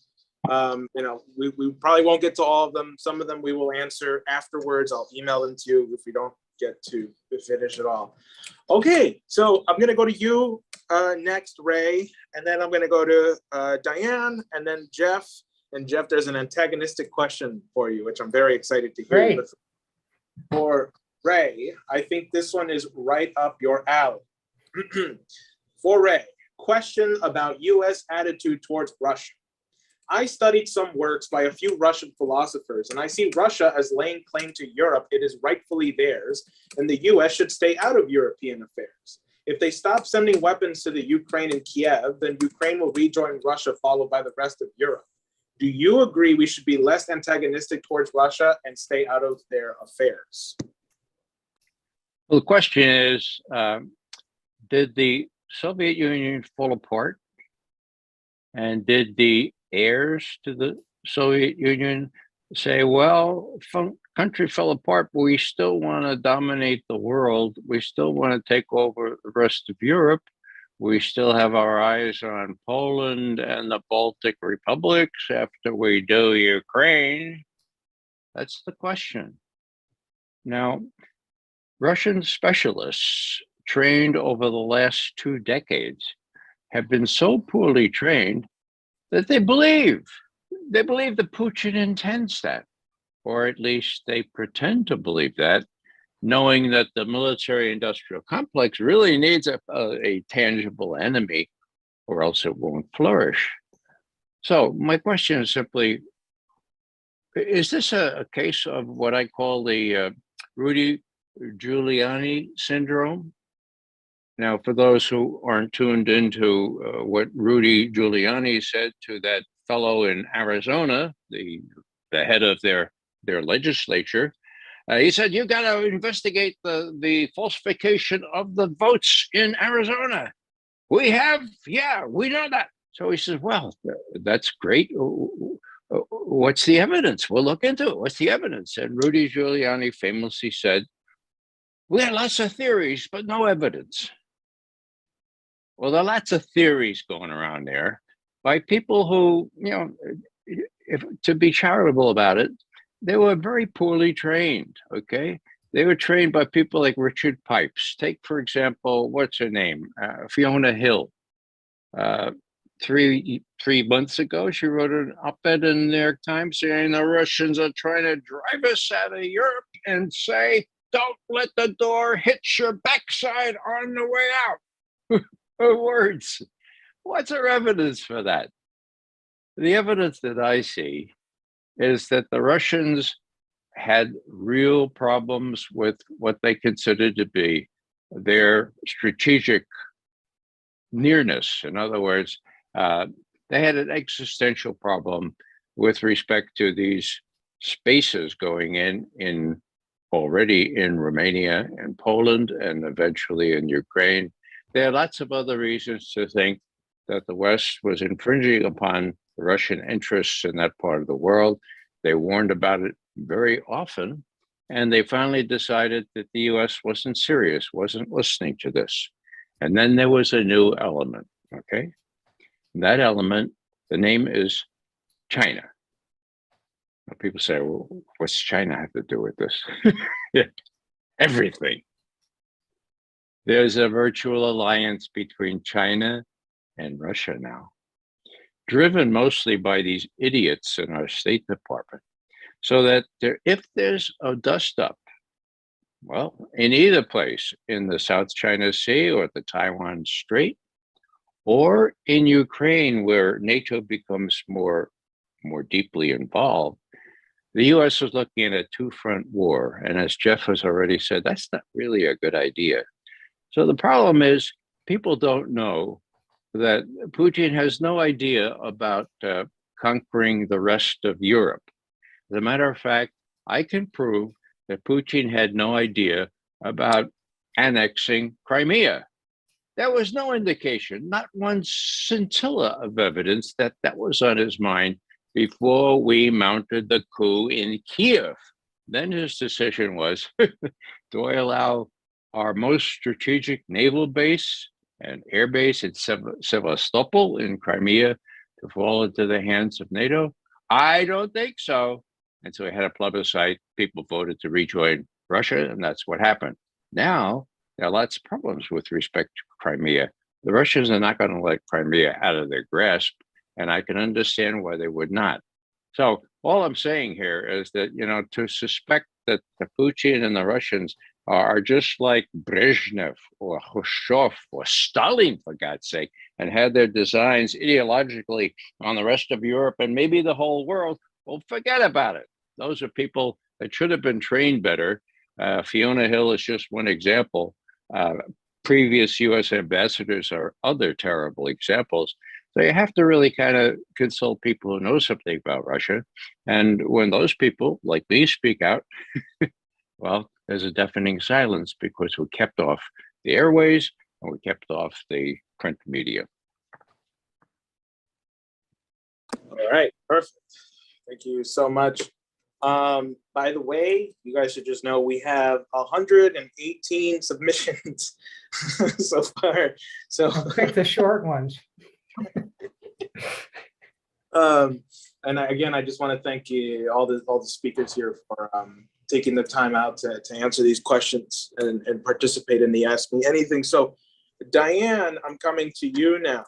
We probably won't get to all of them. Some of them we will answer afterwards. I'll email them to you if we don't get to finish it all. Okay, so I'm gonna go to you next, Ray, and then I'm gonna go to Diane, and then Geoff. And Geoff, there's an antagonistic question for you, which I'm very excited to hear. Great. For Ray, I think this one is right up your alley. For Ray, question about U.S. attitude towards Russia. I studied some works by a few Russian philosophers, and I see Russia as laying claim to Europe. It is rightfully theirs, and the US should stay out of European affairs. If they stop sending weapons to the Ukraine and Kiev, then Ukraine will rejoin Russia, followed by the rest of Europe. Do you agree we should be less antagonistic towards Russia and stay out of their affairs? Well, the question is, did the Soviet Union fall apart? And did the heirs to the Soviet Union say, well, country fell apart, but we still want to dominate the world. We still want to take over the rest of Europe. We still have our eyes on Poland and the Baltic republics after we do Ukraine. That's the question. Now, Russian specialists trained over the last 2 decades have been so poorly trained that they believe that Putin intends that, or at least they pretend to believe that, knowing that the military-industrial complex really needs a tangible enemy, or else it won't flourish. So my question is simply, is this a case of what I call the Rudy Giuliani syndrome? Now, for those who aren't tuned into what Rudy Giuliani said to that fellow in Arizona, the head of their legislature, he said, you got to investigate the falsification of the votes in Arizona. We know that. So he says, well, that's great. What's the evidence? We'll look into it. What's the evidence? And Rudy Giuliani famously said, we had lots of theories, but no evidence. Well, there are lots of theories going around there by people who, to be charitable about it, they were very poorly trained, okay? They were trained by people like Richard Pipes. Take, for example, what's her name? Fiona Hill. three months ago, she wrote an op-ed in the New York Times saying the Russians are trying to drive us out of Europe and say, don't let the door hit your backside on the way out. Her words. What's our evidence for that? The evidence that I see is that the Russians had real problems with what they considered to be their strategic nearness. In other words, they had an existential problem with respect to these spaces going in already in Romania and Poland and eventually in Ukraine. There are lots of other reasons to think that the West was infringing upon the Russian interests in that part of the world. They warned about it very often, and they finally decided that the US wasn't serious, wasn't listening to this. And then there was a new element, okay? That element, the name is China. Now, people say, well, what's China have to do with this? Everything. There's a virtual alliance between China and Russia now, driven mostly by these idiots in our State Department. So that if there's a dust up, well, in either place, in the South China Sea or the Taiwan Strait, or in Ukraine, where NATO becomes more deeply involved, the US is looking at a two-front war. And as Geoff has already said, that's not really a good idea. So the problem is people don't know that Putin has no idea about conquering the rest of Europe. As a matter of fact, I can prove that Putin had no idea about annexing Crimea. There was no indication, not one scintilla of evidence that that was on his mind before we mounted the coup in Kiev. Then his decision was, do I allow our most strategic naval base and air base in Sevastopol in Crimea to fall into the hands of NATO? I don't think so. And so he had a plebiscite. People voted to rejoin Russia, and that's what happened. Now, there are lots of problems with respect to Crimea. The Russians are not going to let Crimea out of their grasp, and I can understand why they would not. So all I'm saying here is that, you know, to suspect that the Putin and the Russians are just like Brezhnev or Khrushchev or Stalin, for God's sake, and had their designs ideologically on the rest of Europe and maybe the whole world, well, forget about it. Those are people that should have been trained better. Fiona Hill is just one example. Previous US ambassadors are other terrible examples. So you have to really kind of consult people who know something about Russia. And when those people, like me, speak out, well, there's a deafening silence because we kept off the airways and we kept off the print media. All right, perfect. Thank you so much. By the way, you guys should just know we have 118 submissions so far. So I'll pick the short ones. And again, I just want to thank you, all the speakers here for taking the time out to answer these questions and participate in the Ask Me Anything. So Diane, I'm coming to you now.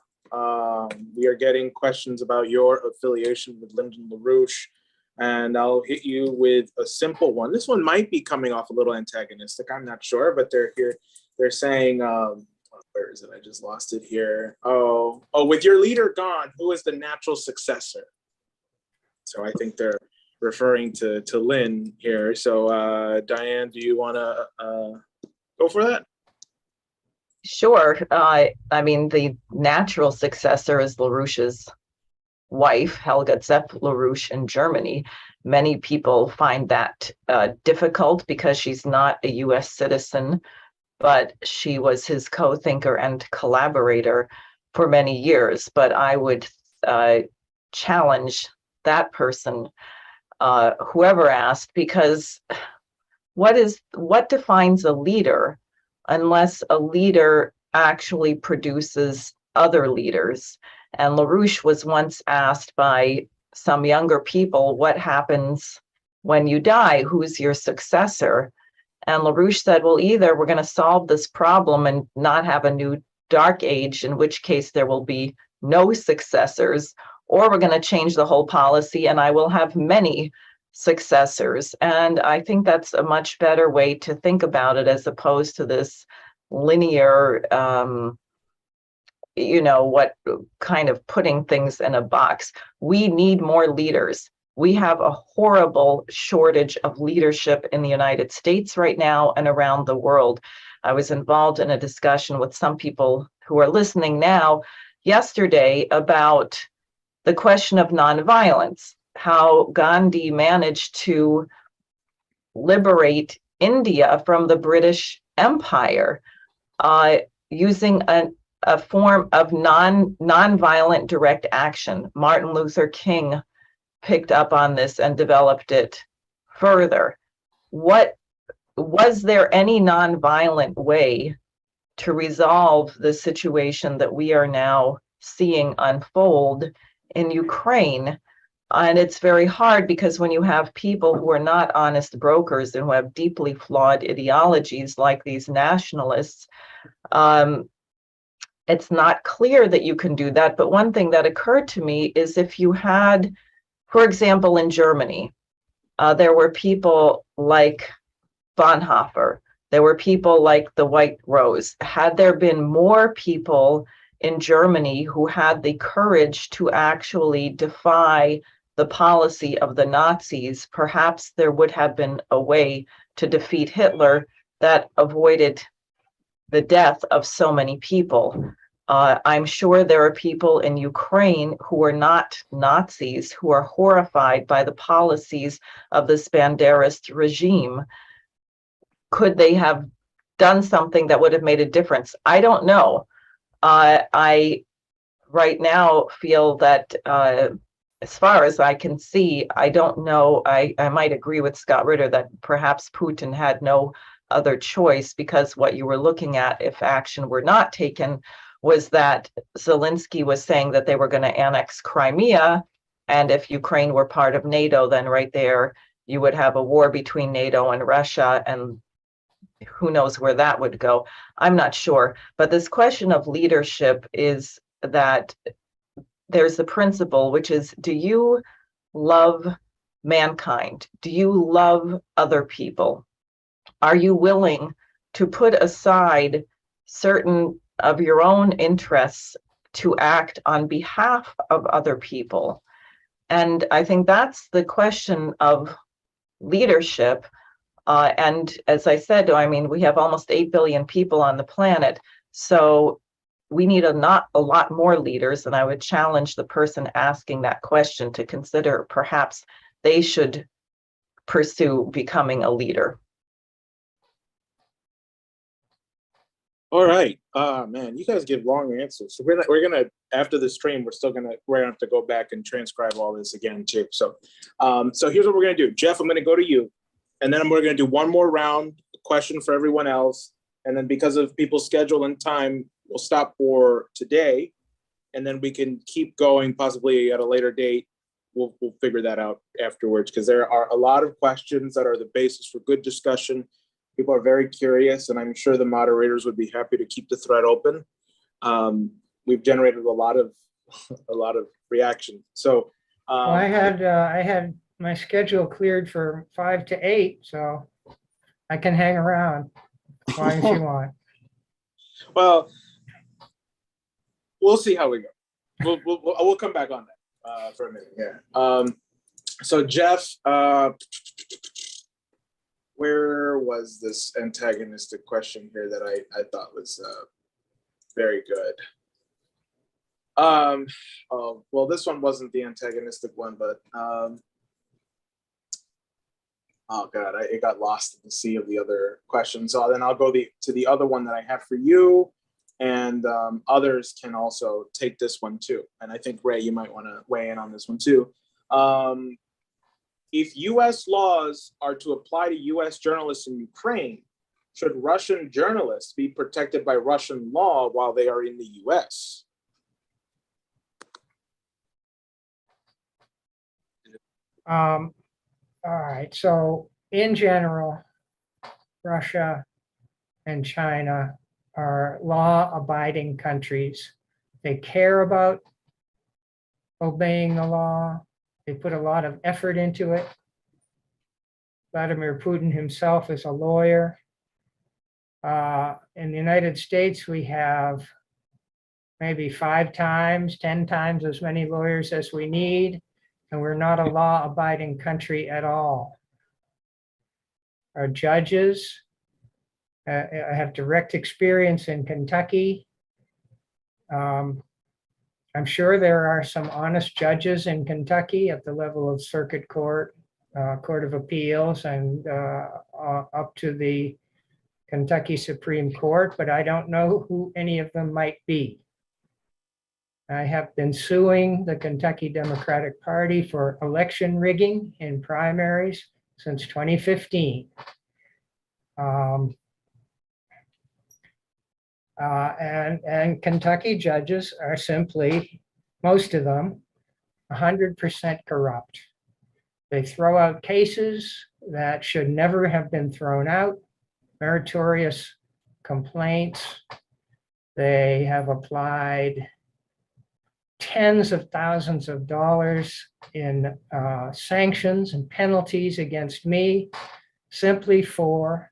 We are getting questions about your affiliation with Lyndon LaRouche, and I'll hit you with a simple one. This one might be coming off a little antagonistic, I'm not sure, but they're here. They're saying, where is it? I just lost it here. Oh, with your leader gone, who is the natural successor? So I think they're referring to Lynn here. So Diane, do you want to go for that? Sure. I mean, the natural successor is LaRouche's wife, Helga Zepp LaRouche, in Germany. Many people find that difficult because she's not a US citizen, but she was his co-thinker and collaborator for many years. But I would challenge that person, whoever asked, because what defines a leader unless a leader actually produces other leaders? And LaRouche was once asked by some younger people, what happens when you die? Who's your successor? And LaRouche said, well, either we're going to solve this problem and not have a new dark age, in which case there will be no successors, or we're going to change the whole policy and I will have many successors. And I think that's a much better way to think about it, as opposed to this linear, what kind of putting things in a box. We need more leaders. We have a horrible shortage of leadership in the United States right now and around the world. I was involved in a discussion with some people who are listening now yesterday about the question of nonviolence, how Gandhi managed to liberate India from the British Empire using a form of nonviolent direct action. Martin Luther King picked up on this and developed it further. Was there any nonviolent way to resolve the situation that we are now seeing unfold in Ukraine? And it's very hard, because when you have people who are not honest brokers and who have deeply flawed ideologies like these nationalists, it's not clear that you can do that. But one thing that occurred to me is, if you had, for example, in Germany, there were people like Bonhoeffer, there were people like the White Rose. Had there been more people in Germany who had the courage to actually defy the policy of the Nazis, perhaps there would have been a way to defeat Hitler that avoided the death of so many people. I'm sure there are people in Ukraine who are not Nazis, who are horrified by the policies of this Banderist regime. Could they have done something that would have made a difference? I don't know. I right now feel that as far as I can see, I don't know. I might agree with Scott Ritter that perhaps Putin had no other choice, because what you were looking at, if action were not taken, was that Zelensky was saying that they were going to annex Crimea, and if Ukraine were part of NATO, then right there you would have a war between NATO and Russia, and who knows where that would go. I'm not sure. But this question of leadership is that there's the principle, which is, do you love mankind? Do you love other people? Are you willing to put aside certain of your own interests to act on behalf of other people? And I think that's the question of leadership. And as I said, I mean, we have almost 8 billion people on the planet. So we need a lot more leaders. And I would challenge the person asking that question to consider perhaps they should pursue becoming a leader. All right. Man, you guys give long answers. So we're gonna after the stream, we're gonna have to go back and transcribe all this again too. So here's what we're gonna do. Geoff, I'm gonna go to you, and then we're gonna do one more round, question for everyone else, and then because of people's schedule and time, we'll stop for today, and then we can keep going possibly at a later date. We'll figure that out afterwards, because there are a lot of questions that are the basis for good discussion. People are very curious, and I'm sure the moderators would be happy to keep the thread open. We've generated a lot of reaction. So Well, I had my schedule cleared for 5 to 8, so I can hang around as long as you want. Well, we'll see how we go. We'll come back on that for a minute. Yeah. So Geoff, where was this antagonistic question here that I thought was very good? Oh, well, this one wasn't the antagonistic one, but oh God, it got lost in the sea of the other questions. So then I'll go to the other one that I have for you, and others can also take this one too. And I think Ray, you might want to weigh in on this one too. If U.S. laws are to apply to U.S. journalists in Ukraine, should Russian journalists be protected by Russian law while they are in the U.S.? All right, so in general, Russia and China are law-abiding countries. They care about obeying the law. They put a lot of effort into it. Vladimir Putin himself is a lawyer. In the United States, we have maybe 5 times, 10 times as many lawyers as we need, and we're not a law-abiding country at all. Our judges, I have direct experience in Kentucky. I'm sure there are some honest judges in Kentucky at the level of circuit court, Court of Appeals, and up to the Kentucky Supreme Court, but I don't know who any of them might be. I have been suing the Kentucky Democratic Party for election rigging in primaries since 2015. And Kentucky judges are simply, most of them, 100% corrupt. They throw out cases that should never have been thrown out, meritorious complaints. They have applied tens of thousands of dollars in sanctions and penalties against me simply for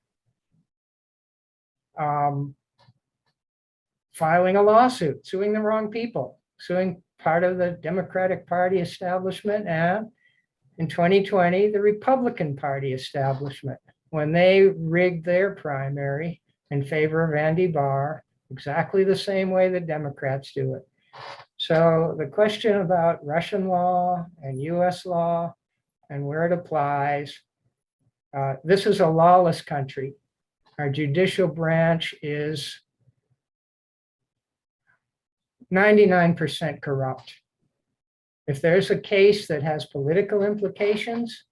filing a lawsuit, suing the wrong people, suing part of the Democratic Party establishment, and in 2020, the Republican Party establishment, when they rigged their primary in favor of Andy Barr, exactly the same way the Democrats do it. So the question about Russian law and US law and where it applies, this is a lawless country. Our judicial branch is 99% corrupt. If there's a case that has political implications,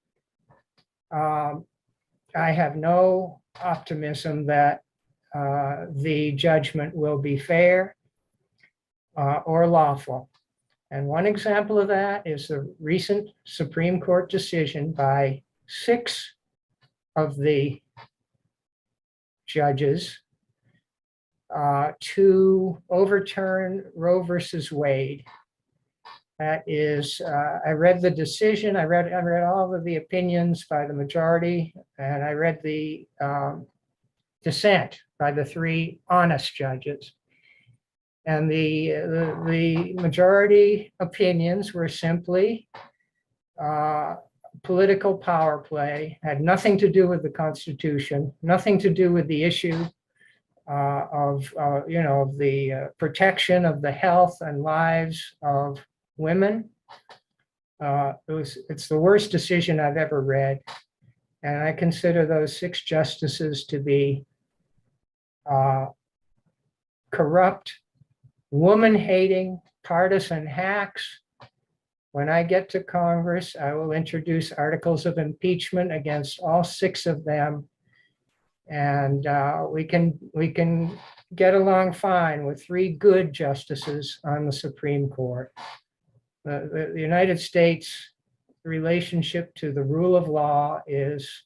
I have no optimism that the judgment will be fair or lawful. And one example of that is the recent Supreme Court decision by 6 of the judges to overturn Roe versus Wade. That is, I read the decision, I read all of the opinions by the majority, and I read the dissent by the 3 honest judges. And the majority opinions were simply political power play, had nothing to do with the Constitution, nothing to do with the issue of the protection of the health and lives of women. It's the worst decision I've ever read. And I consider those 6 justices to be corrupt, woman-hating, partisan hacks. When I get to Congress, I will introduce articles of impeachment against all 6 of them. And we can get along fine with 3 good justices on the Supreme Court. The United States relationship to the rule of law is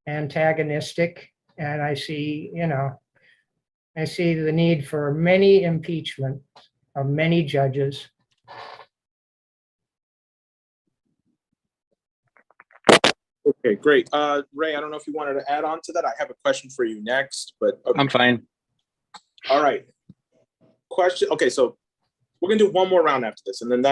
antagonistic, and I see the need for many impeachment of many judges. Okay, great. Ray, I don't know if you wanted to add on to that. I have a question for you next, but okay. I'm fine. All right. Question. Okay, so we're gonna do one more round after this, and then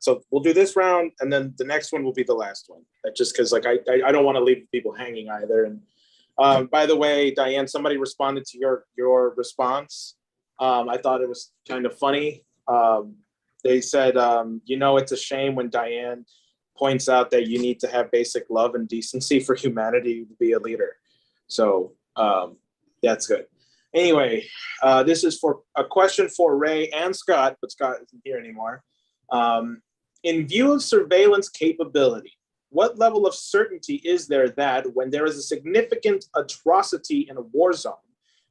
so we'll do this round, and then the next one will be the last one. Just because, like, I don't want to leave people hanging either. And by the way, Diane, somebody responded to your response. I thought it was kind of funny. They said, it's a shame when Diane points out that you need to have basic love and decency for humanity to be a leader. So that's good. Anyway, this is for a question for Ray and Scott, but Scott isn't here anymore. In view of surveillance capability, what level of certainty is there that when there is a significant atrocity in a war zone,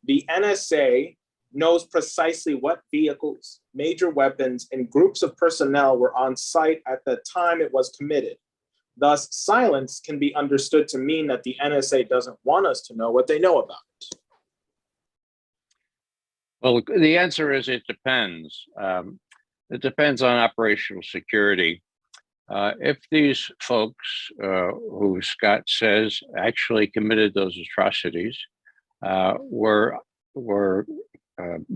the NSA knows precisely what vehicles, major weapons, and groups of personnel were on site at the time it was committed? Thus, silence can be understood to mean that the NSA doesn't want us to know what they know about it. Well, the answer is it depends. it depends on operational security. If these folks who Scott says actually committed those atrocities were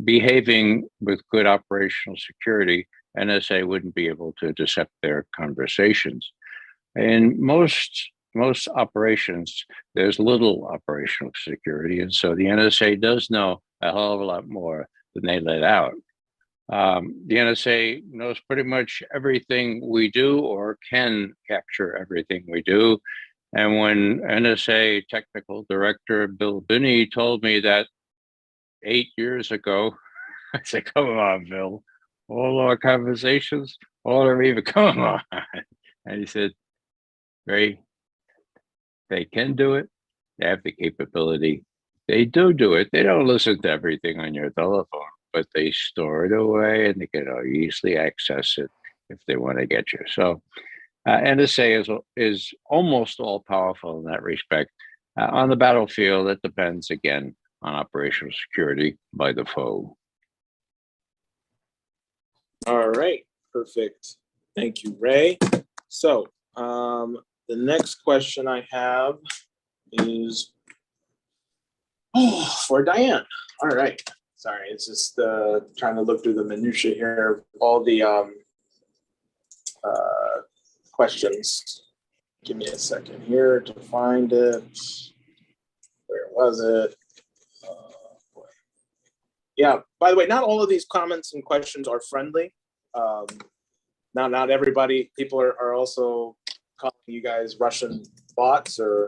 behaving with good operational security, NSA wouldn't be able to intercept their conversations. In most operations, there's little operational security, and so the NSA does know a hell of a lot more than they let out. The NSA knows pretty much everything we do, or can capture everything we do. And when NSA Technical Director Bill Binney told me that 8 years ago, I said, "Come on, Bill, all our conversations, all our even, come on." And he said, "Ray, they can do it. They have the capability. They do it. They don't listen to everything on your telephone, but they store it away and they can easily access it if they want to get you." So NSA is almost all powerful in that respect. On the battlefield, it depends again on operational security by the foe. All right, perfect. Thank you, Ray. So the next question I have is for Diane. All right. Sorry, it's just trying to look through the minutia here, all the questions. Give me a second here to find it. Where was it? Boy. Yeah, by the way, not all of these comments and questions are friendly. Not everybody, people are also calling you guys Russian bots or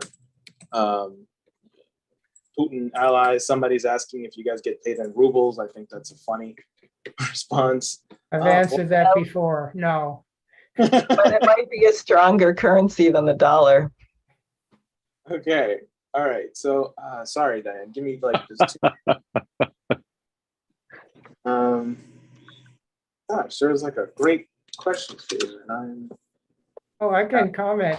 Putin allies. Somebody's asking if you guys get paid in rubles. I think that's a funny response. I've answered that before. No. But it might be a stronger currency than the dollar. Okay. All right. So sorry, Diane. Give me like just two. Gosh, there's like a great question here, and Oh, I can comment.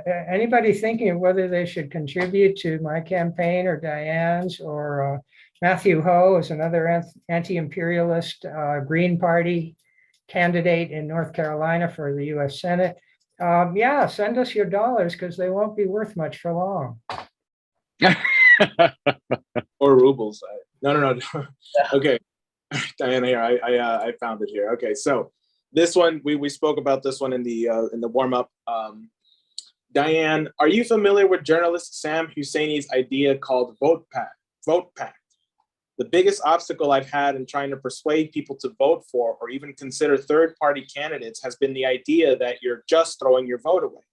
Anybody thinking of whether they should contribute to my campaign or Diane's, or Matthew Ho is another anti-imperialist Green Party candidate in North Carolina for the US Senate. Yeah, send us your dollars because they won't be worth much for long. or rubles. No. Okay, Diane, here I found it here. Okay, so this one we spoke about this one in the warm up. Diane, are you familiar with journalist Sam Husseini's idea called Vote Pact? The biggest obstacle I've had in trying to persuade people to vote for or even consider third-party candidates has been the idea that you're just throwing your vote away.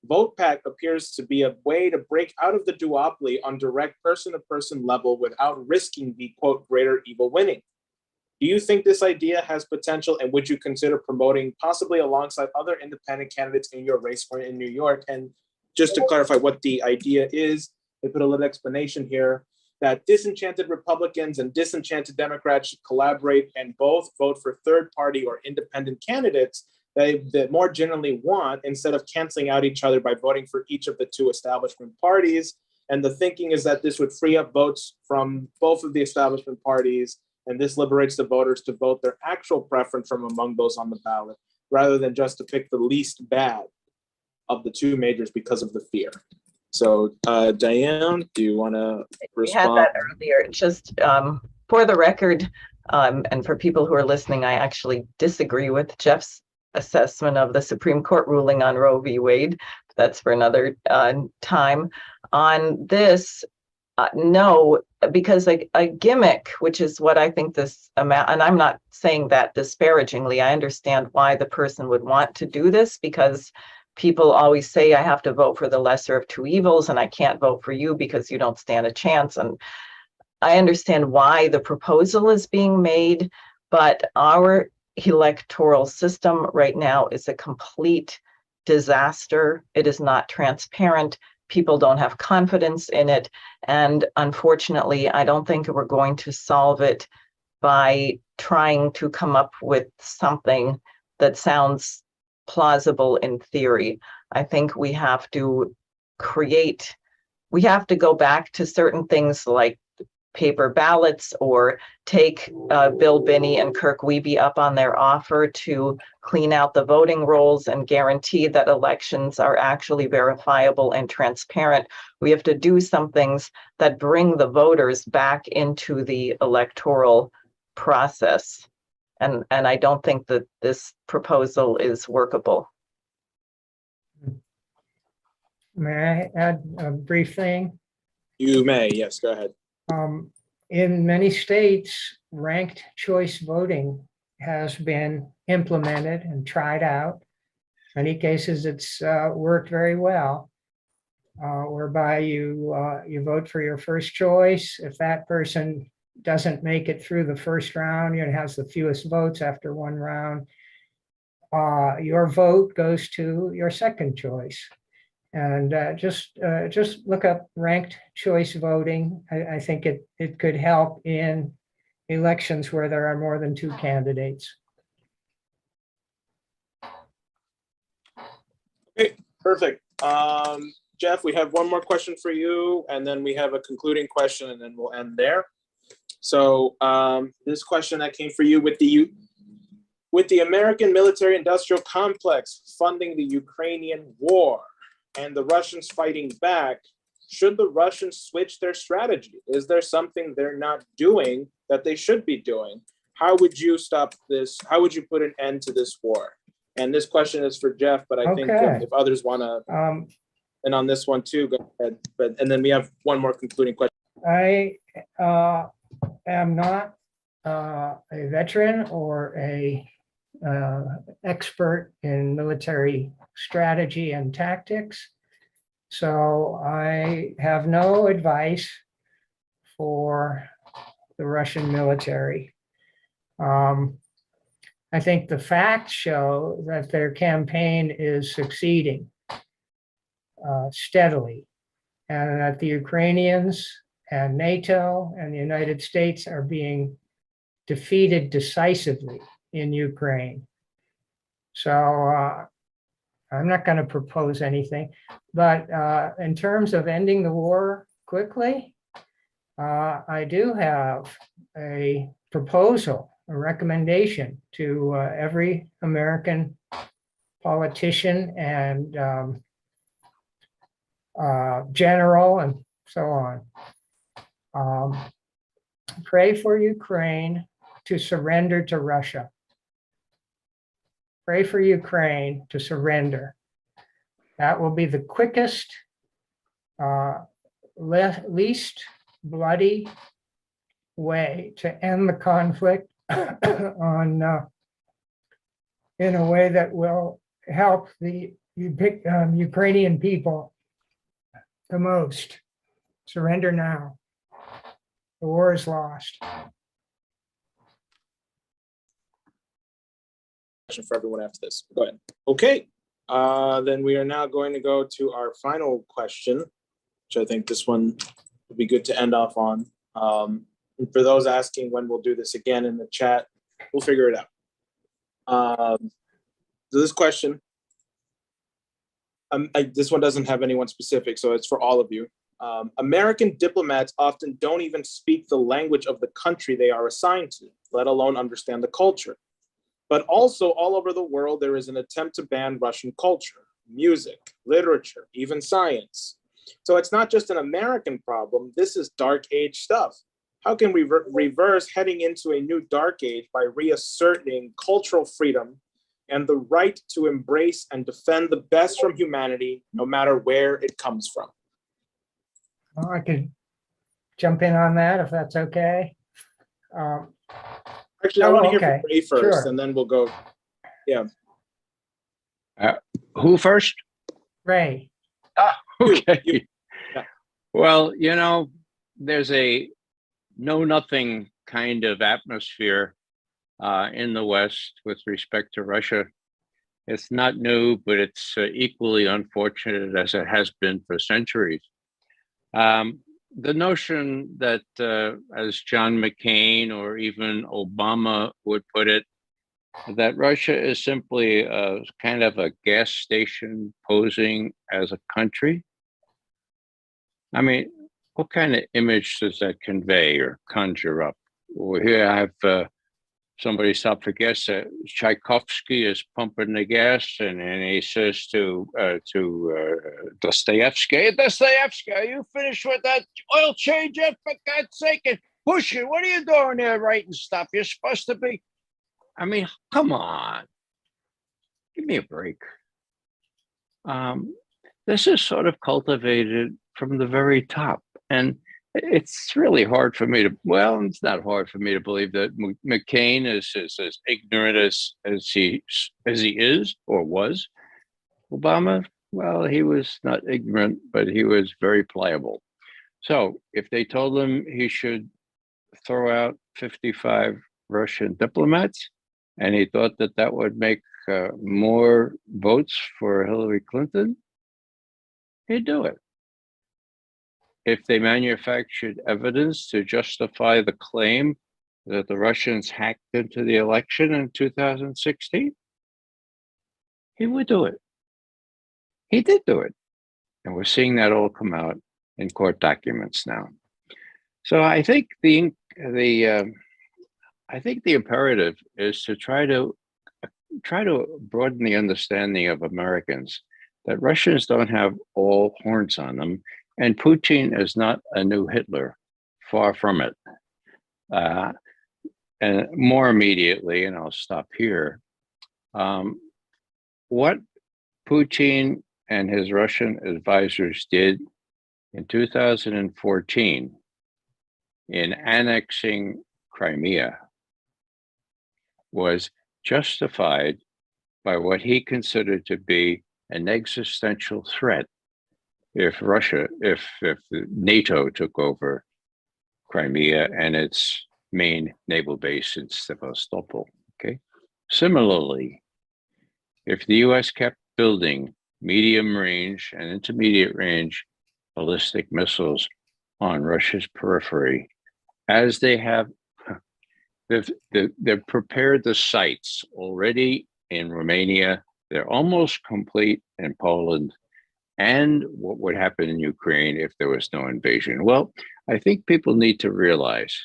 Vote Pact appears to be a way to break out of the duopoly on direct person-to-person level without risking the, quote, greater evil winning. Do you think this idea has potential, and would you consider promoting possibly alongside other independent candidates in your race or in New York? And just to clarify what the idea is, they put a little explanation here that disenchanted Republicans and disenchanted Democrats should collaborate and both vote for third-party or independent candidates that more generally want, instead of canceling out each other by voting for each of the two establishment parties. And the thinking is that this would free up votes from both of the establishment parties, and this liberates the voters to vote their actual preference from among those on the ballot, rather than just to pick the least bad of the two majors because of the fear. So Diane, do you want to respond? We had that earlier. Just for the record, and for people who are listening, I actually disagree with Geoff's assessment of the Supreme Court ruling on Roe v. Wade. That's for another time. On this, no, because a gimmick, which is what I think this amount, and I'm not saying that disparagingly, I understand why the person would want to do this, because people always say I have to vote for the lesser of two evils and I can't vote for you because you don't stand a chance. And I understand why the proposal is being made, but our electoral system right now is a complete disaster. It is not transparent. People don't have confidence in it. And unfortunately, I don't think we're going to solve it by trying to come up with something that sounds plausible in theory. I think we have to go back to certain things like paper ballots or take Bill Binney and Kirk Wiebe up on their offer to clean out the voting rolls and guarantee that elections are actually verifiable and transparent. We have to do some things that bring the voters back into the electoral process. And I don't think that this proposal is workable. May I add a brief thing? You may, yes, go ahead. In many states, ranked choice voting has been implemented and tried out. In many cases, it's worked very well, whereby you vote for your first choice. If that person doesn't make it through the first round, it has the fewest votes after one round, your vote goes to your second choice. And just look up ranked choice voting. I think it could help in elections where there are more than two candidates. Okay, perfect. Geoff, we have one more question for you, and then we have a concluding question, and then we'll end there. So this question that came for you: with the American military-industrial complex funding the Ukrainian war and the Russians fighting back, should the Russians switch their strategy? Is there something they're not doing that they should be doing? How would you stop this? How would you put an end to this war? And this question is for Geoff, but I think if others want to, and on this one too, go ahead. And then we have one more concluding question. I am not a veteran or a expert in military strategy and tactics, so I have no advice for the Russian military. I think the facts show that their campaign is succeeding steadily, and that the Ukrainians and NATO and the United States are being defeated decisively in Ukraine. So I'm not going to propose anything, but in terms of ending the war quickly, I do have a proposal, a recommendation to every American politician and general and so on. Pray for Ukraine to surrender to Russia. Pray for Ukraine to surrender. That will be the quickest, least bloody way to end the conflict in a way that will help the Ukrainian people the most. Surrender now. The war is lost. For everyone after this. Go ahead. Okay. Then we are now going to go to our final question, which I think this one would be good to end off on. And for those asking when we'll do this again in the chat, we'll figure it out. So this question, this one doesn't have anyone specific, so it's for all of you. American diplomats often don't even speak the language of the country they are assigned to, let alone understand the culture. But also all over the world, there is an attempt to ban Russian culture, music, literature, even science. So it's not just an American problem, this is dark age stuff. How can we reverse heading into a new dark age by reasserting cultural freedom and the right to embrace and defend the best from humanity, no matter where it comes from? Well, I could jump in on that if that's okay. Actually, I want to hear from Ray first, Sure. and then we'll go. Yeah. Who first? Ray. Okay. Yeah. Well, you know, there's a know-nothing kind of atmosphere in the West with respect to Russia. It's not new, but it's equally unfortunate as it has been for centuries. The notion that, as John McCain or even Obama would put it, that Russia is simply a kind of a gas station posing as a country. I mean, what kind of image does that convey or conjure up? Well, here I have somebody stop for gas. Tchaikovsky is pumping the gas, and he says to Dostoevsky, Dostoevsky, are you finished with that oil change yet? For God's sake, and Pushkin, what are you doing there writing stuff? You're supposed to be. I mean, come on, give me a break. This is sort of cultivated from the very top, and it's really hard for me to, well, it's not hard for me to believe that McCain is as ignorant as he is or was. Obama, well, he was not ignorant, but he was very pliable. So if they told him he should throw out 55 Russian diplomats, and he thought that that would make more votes for Hillary Clinton, he'd do it. If they manufactured evidence to justify the claim that the Russians hacked into the election in 2016, he would do it. He did do it. And we're seeing that all come out in court documents now. So I think the imperative is to try to broaden the understanding of Americans that Russians don't have all horns on them. And Putin is not a new Hitler, far from it. And more immediately, and I'll stop here, what Putin and his Russian advisors did in 2014 in annexing Crimea was justified by what he considered to be an existential threat. If NATO took over Crimea and its main naval base in Sevastopol, okay? Similarly, if the US kept building medium range and intermediate range ballistic missiles on Russia's periphery, as they have, they've prepared the sites already in Romania, they're almost complete in Poland, and what would happen in Ukraine if there was no invasion? Well, I think people need to realize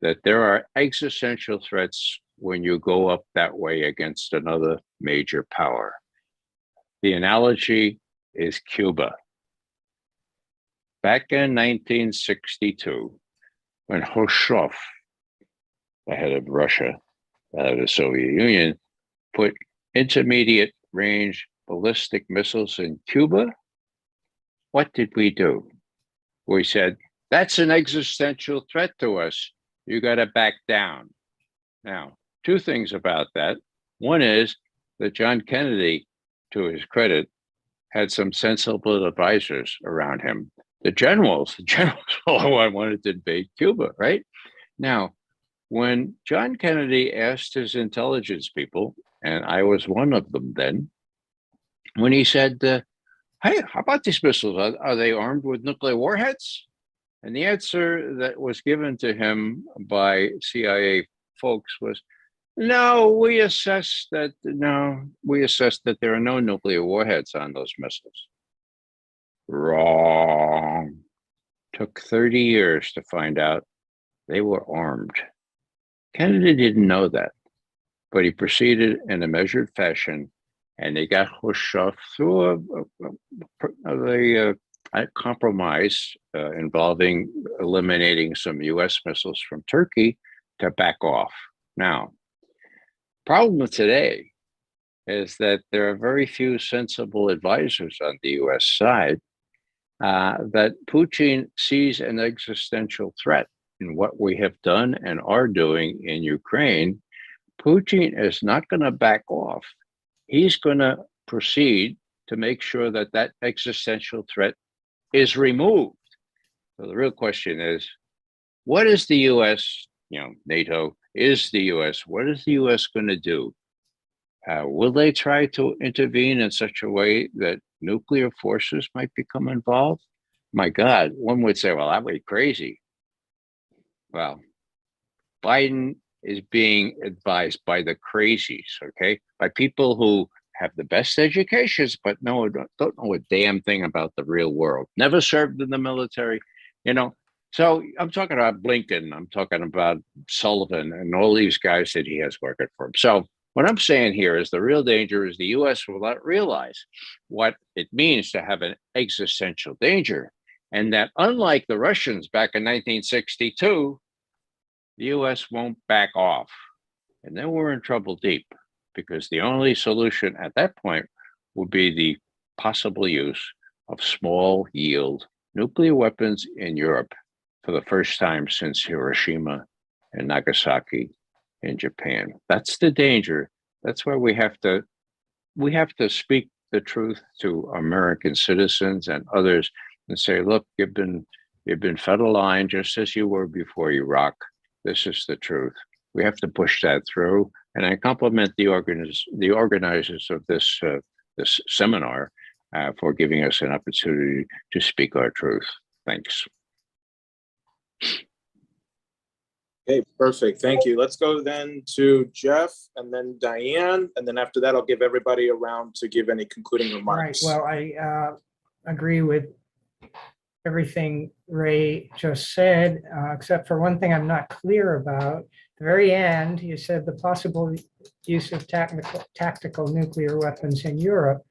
that there are existential threats when you go up that way against another major power. The analogy is Cuba. Back in 1962, when Khrushchev, the head of Russia, the head of the Soviet Union, put intermediate range ballistic missiles in Cuba, what did we do? We said, that's an existential threat to us. You got to back down. Now, two things about that. One is that John Kennedy, to his credit, had some sensible advisors around him. The generals all wanted to invade Cuba, right? Now, when John Kennedy asked his intelligence people, and I was one of them then, when he said, hey, how about these missiles? Are they armed with nuclear warheads? And the answer that was given to him by CIA folks was, no, we assessed that there are no nuclear warheads on those missiles. Wrong. Took 30 years to find out they were armed. Kennedy didn't know that, but he proceeded in a measured fashion, and they got Khrushchev through a compromise involving eliminating some US missiles from Turkey to back off. Now, problem today is that there are very few sensible advisors on the US side that Putin sees an existential threat in what we have done and are doing in Ukraine. Putin is not going to back off. He's going to proceed to make sure that that existential threat is removed. So the real question is, what is the US, NATO is the US, what is the US going to do? Will they try to intervene in such a way that nuclear forces might become involved? My God, one would say, well, that would be crazy. Well, Biden is being advised by the crazies, okay? By people who have the best educations, but don't know a damn thing about the real world. Never served in the military. So I'm talking about Blinken, I'm talking about Sullivan and all these guys that he has working for him. So what I'm saying here is the real danger is the US will not realize what it means to have an existential danger. And that unlike the Russians back in 1962, the US won't back off. And then we're in trouble deep, because the only solution at that point would be the possible use of small yield nuclear weapons in Europe for the first time since Hiroshima and Nagasaki in Japan. That's the danger. That's why we have to speak the truth to American citizens and others and say, look, you've been fed a line just as you were before Iraq. This is the truth. We have to push that through. And I compliment the organizers of this seminar for giving us an opportunity to speak our truth. Thanks. Okay, perfect. Thank you. Let's go then to Geoff and then Diane. And then after that, I'll give everybody a round to give any concluding Right, remarks. well, I agree with everything Ray just said, except for one thing I'm not clear about. The very end, you said the possible use of tactical nuclear weapons in Europe.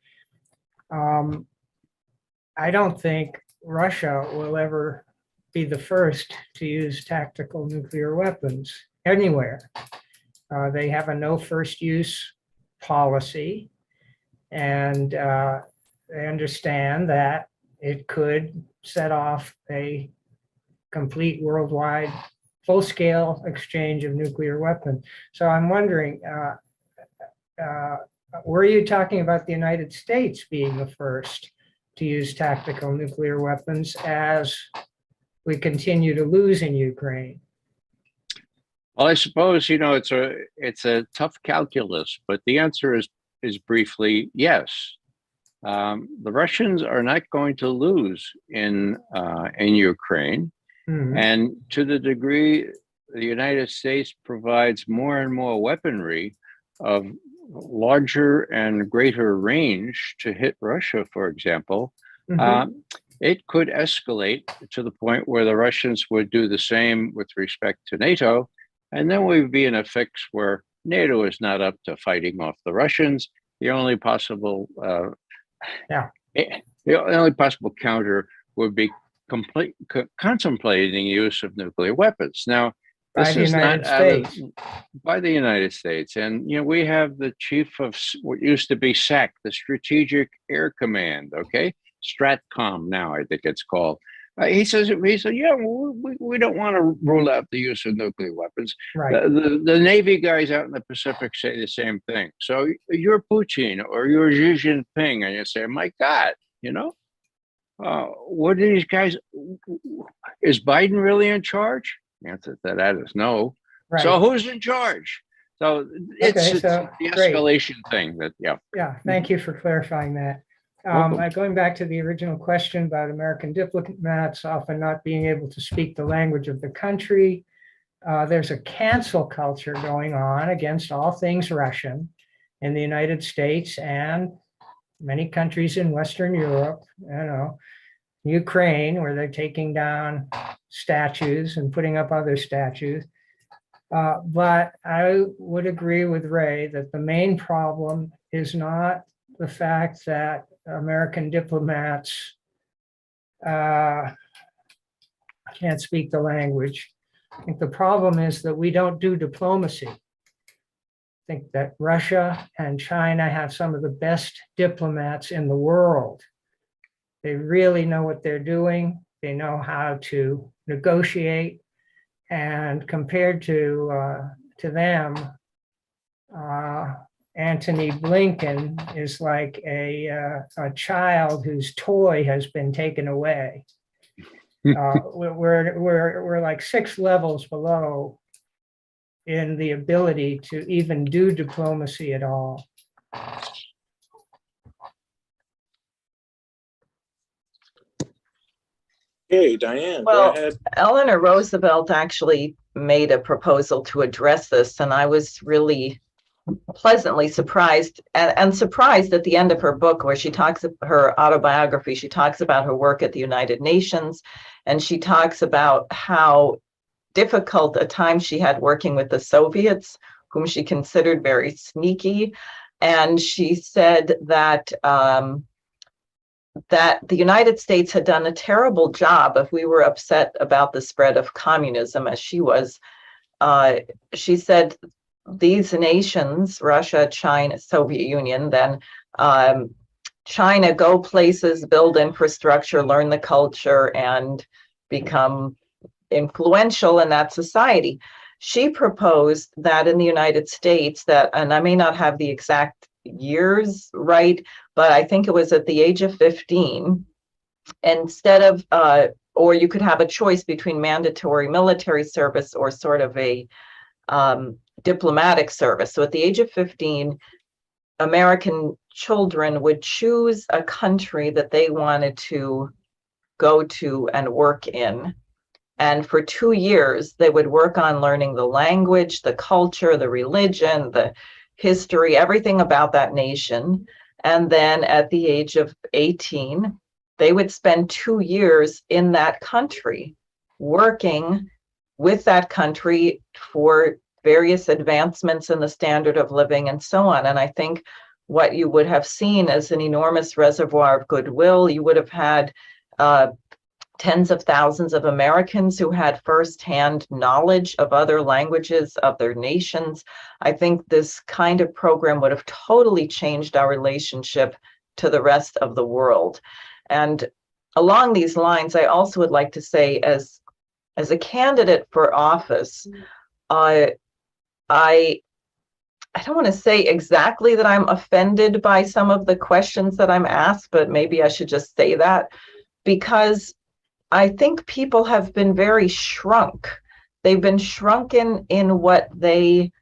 I don't think Russia will ever be the first to use tactical nuclear weapons anywhere. They have a no first use policy, and they understand that it could set off a complete worldwide full-scale exchange of nuclear weapons. So I'm wondering, were you talking about the United States being the first to use tactical nuclear weapons as we continue to lose in Ukraine? Well, I suppose, it's a tough calculus, but the answer is briefly yes. The Russians are not going to lose in Ukraine. Mhm. And to the degree the United States provides more and more weaponry of larger and greater range to hit Russia, for example, Mhm. it could escalate to the point where the Russians would do the same with respect to NATO. And then we'd be in a fix where NATO is not up to fighting off the Russians. The only possible the only possible counter would be contemplating use of nuclear weapons. Now, By this the is United not out of, States. by the United States. And, we have the chief of what used to be SAC, the Strategic Air Command, okay? Stratcom now, I think it's called. He said, yeah, we don't want to rule out the use of nuclear weapons. Right. The Navy guys out in the Pacific say the same thing. So you're Putin or you're Xi Jinping, and you say, my God, what are these guys? Is Biden really in charge? The answer to that is no. Right. So who's in charge? So it's so the great. escalation thing that, yeah. Yeah, thank you for clarifying that. Welcome. Going back to the original question about American diplomats often not being able to speak the language of the country, there's a cancel culture going on against all things Russian in the United States and many countries in Western Europe, Ukraine, where they're taking down statues and putting up other statues. But I would agree with Ray that the main problem is not the fact that American diplomats can't speak the language. I think the problem is that we don't do diplomacy. I think that Russia and China have some of the best diplomats in the world. They really know what they're doing. They know how to negotiate. And compared to them, Antony Blinken is like a child whose toy has been taken away. We're like 6 levels below in the ability to even do diplomacy at all. Okay, Diane, Well, go ahead. Eleanor Roosevelt actually made a proposal to address this, and I was really pleasantly surprised and surprised at the end of her book, where she talks her autobiography. She talks about her work at the United Nations, and she talks about how difficult a time she had working with the Soviets, whom she considered very sneaky. And she said that that the United States had done a terrible job. If we were upset about the spread of communism, as she was, she said these nations, Russia, China, Soviet Union, then China, go places, build infrastructure, learn the culture, and become influential in that society. She proposed that in the United States, that, and I may not have the exact years right, but I think it was at the age of 15, instead of, or you could have a choice between mandatory military service or sort of a diplomatic service. So at the age of 15, American children would choose a country that they wanted to go to and work in. And for 2 years, they would work on learning the language, the culture, the religion, the history, everything about that nation. And then at the age of 18, they would spend 2 years in that country, working with that country for various advancements in the standard of living and so on. And I think what you would have seen as an enormous reservoir of goodwill. You would have had tens of thousands of Americans who had firsthand knowledge of other languages, of their nations. I think this kind of program would have totally changed our relationship to the rest of the world. And along these lines, I also would like to say, as a candidate for office, I don't want to say exactly that I'm offended by some of the questions that I'm asked, but maybe I should just say that, because I think people have been very shrunk. They've been shrunken in what they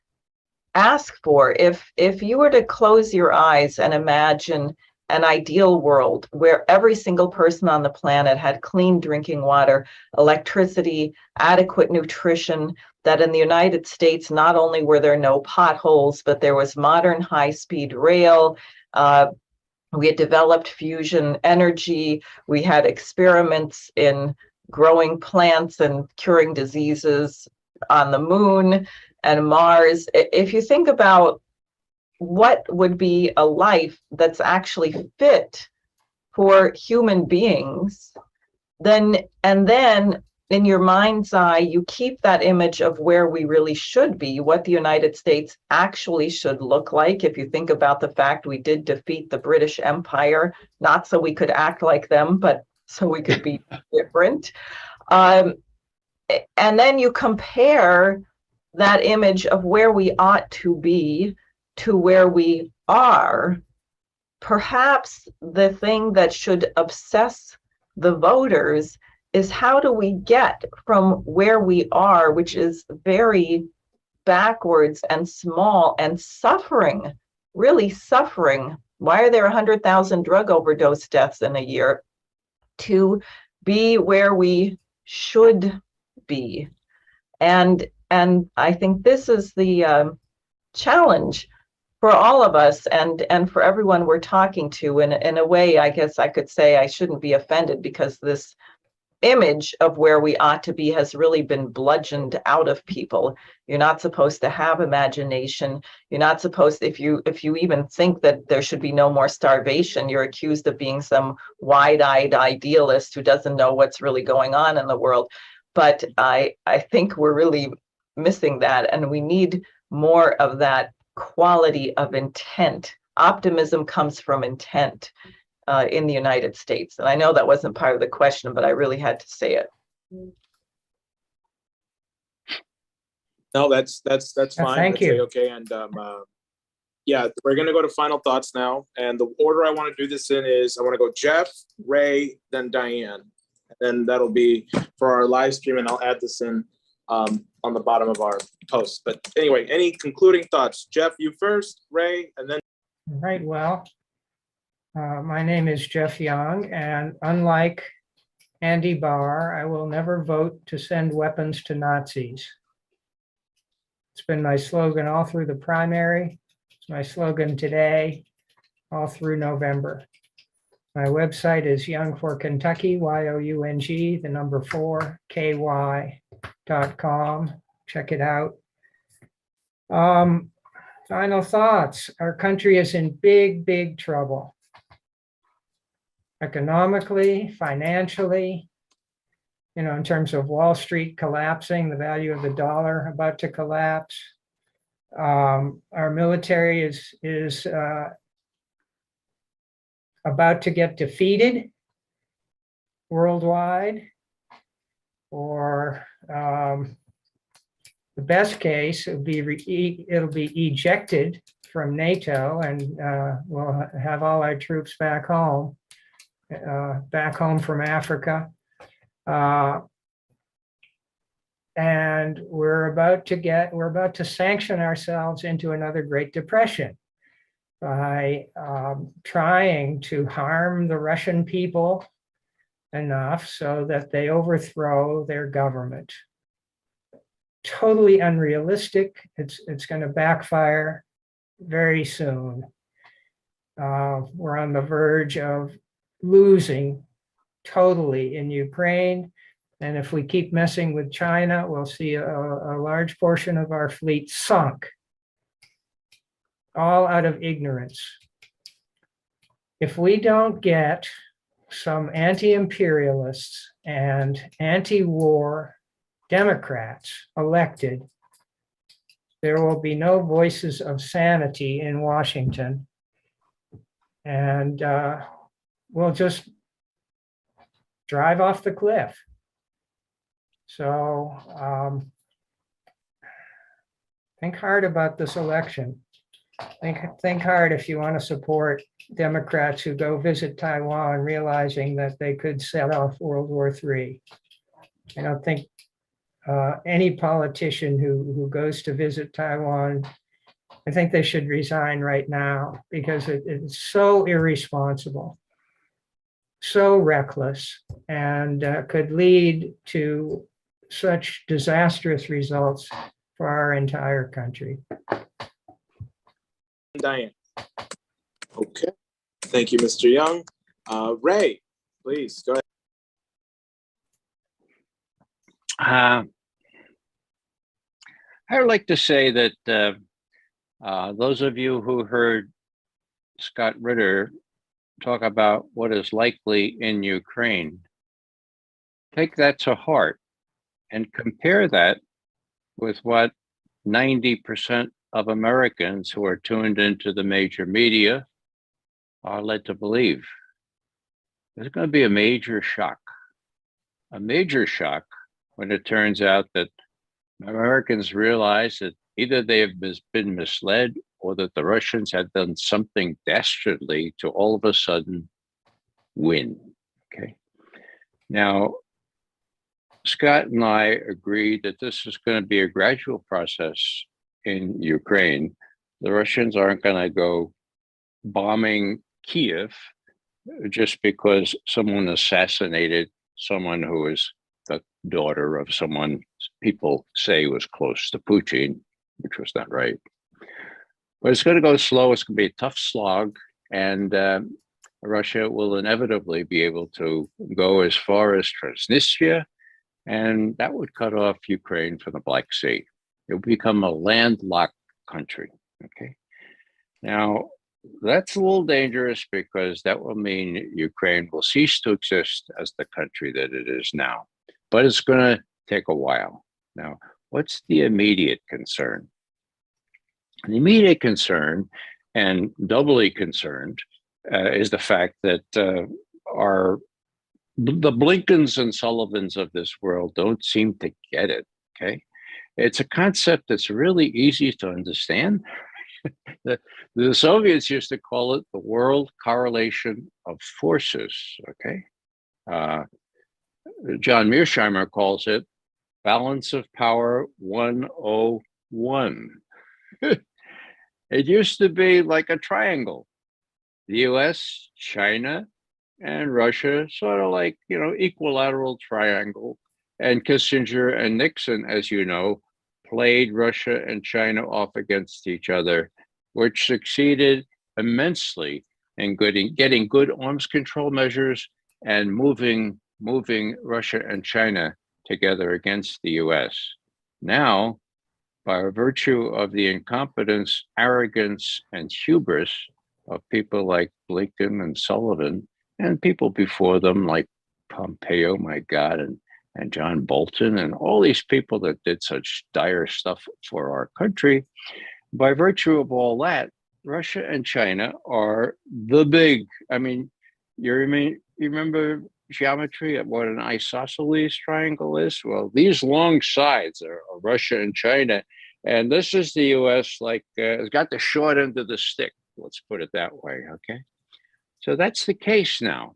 ask for. If you were to close your eyes and imagine an ideal world where every single person on the planet had clean drinking water, electricity, adequate nutrition, that in the United States, not only were there no potholes, but there was modern high-speed rail, we had developed fusion energy. We had experiments in growing plants and curing diseases on the moon and Mars. If you think about what would be a life that's actually fit for human beings, then in your mind's eye, you keep that image of where we really should be, what the United States actually should look like. If you think about the fact we did defeat the British Empire, not so we could act like them, but so we could be different. And then you compare that image of where we ought to be to where we are. Perhaps the thing that should obsess the voters is, how do we get from where we are, which is very backwards and small and suffering, really suffering. Why are there 100,000 drug overdose deaths in a year, to be where we should be? And I think this is the challenge for all of us and for everyone we're talking to. In a way, I guess I could say I shouldn't be offended, because this image of where we ought to be has really been bludgeoned out of people. You're not supposed to have imagination. You're not supposed, if you even think that there should be no more starvation, you're accused of being some wide-eyed idealist who doesn't know what's really going on in the world. But I think we're really missing that, and we need more of that quality of intent. Optimism comes from intent. In the United States. And I know that wasn't part of the question, but I really had to say it. No, that's fine. Thank you. Okay, and yeah, we're gonna go to final thoughts now. And the order I want to do this in is, I want to go Geoff, Ray, then Diane. And then that'll be for our live stream, and I'll add this in on the bottom of our post. But anyway, any concluding thoughts? Geoff, you first, Ray, and then. Right, well, my name is Geoff Young, and unlike Andy Bauer, I will never vote to send weapons to Nazis. It's been my slogan all through the primary, my slogan today, all through November. My website is Young for Kentucky, YOUNG, the number 4, KY.com. Check it out. Final thoughts. Our country is in big, big trouble. Economically, financially, in terms of Wall Street collapsing, the value of the dollar about to collapse. Our military is about to get defeated worldwide, or the best case, it'll be ejected from NATO, and we'll have all our troops back home from Africa. And we're about to sanction ourselves into another Great Depression by trying to harm the Russian people enough so that they overthrow their government. Totally unrealistic. It's going to backfire very soon. We're on the verge of losing totally in Ukraine. And if we keep messing with China, we'll see a large portion of our fleet sunk, all out of ignorance. If we don't get some anti-imperialists and anti-war Democrats elected, there will be no voices of sanity in Washington. And we'll just drive off the cliff. So think hard about this election. Think hard if you want to support Democrats who go visit Taiwan, realizing that they could set off World War III. I don't think any politician who goes to visit Taiwan, I think they should resign right now, because it's so irresponsible, so reckless, and could lead to such disastrous results for our entire country. Diane. Okay. Thank you, Mr. Young. Ray, please go ahead. I would like to say that those of you who heard Scott Ritter talk about what is likely in Ukraine, take that to heart and compare that with what 90% of Americans who are tuned into the major media are led to believe. There's going to be a major shock when it turns out that Americans realize that either they have been misled, or that the Russians have done something dastardly to all of a sudden win. Okay. Now, Scott and I agreed that this is going to be a gradual process in Ukraine. The Russians aren't going to go bombing Kiev just because someone assassinated someone who is the daughter of someone people say was close to Putin, which was not right. But it's going to go slow. It's going to be a tough slog, and Russia will inevitably be able to go as far as Transnistria, and that would cut off Ukraine from the Black Sea. It would become a landlocked country. Okay. Now, that's a little dangerous, because that will mean Ukraine will cease to exist as the country that it is now. But it's going to take a while. Now, what's the immediate concern? The immediate concern, and doubly concerned, is the fact that the Blinkens and Sullivans of this world don't seem to get it. Okay. It's a concept that's really easy to understand. The Soviets used to call it the world correlation of forces. Okay. John Mearsheimer calls it balance of power 101. It used to be like a triangle. The US, China, and Russia, sort of like, equilateral triangle. And Kissinger and Nixon, as you know, played Russia and China off against each other which succeeded immensely in getting good arms control measures and moving Russia and China together against the US. Now, by virtue of the incompetence, arrogance, and hubris of people like Blinken and Sullivan, and people before them like Pompeo, my God, and John Bolton, and all these people that did such dire stuff for our country, by virtue of all that, Russia and China are the big, I mean, you remember geometry of what an isosceles triangle is? Well, these long sides are Russia and China, and this is the US, like, it's got the short end of the stick, let's put it that way, okay? So that's the case now.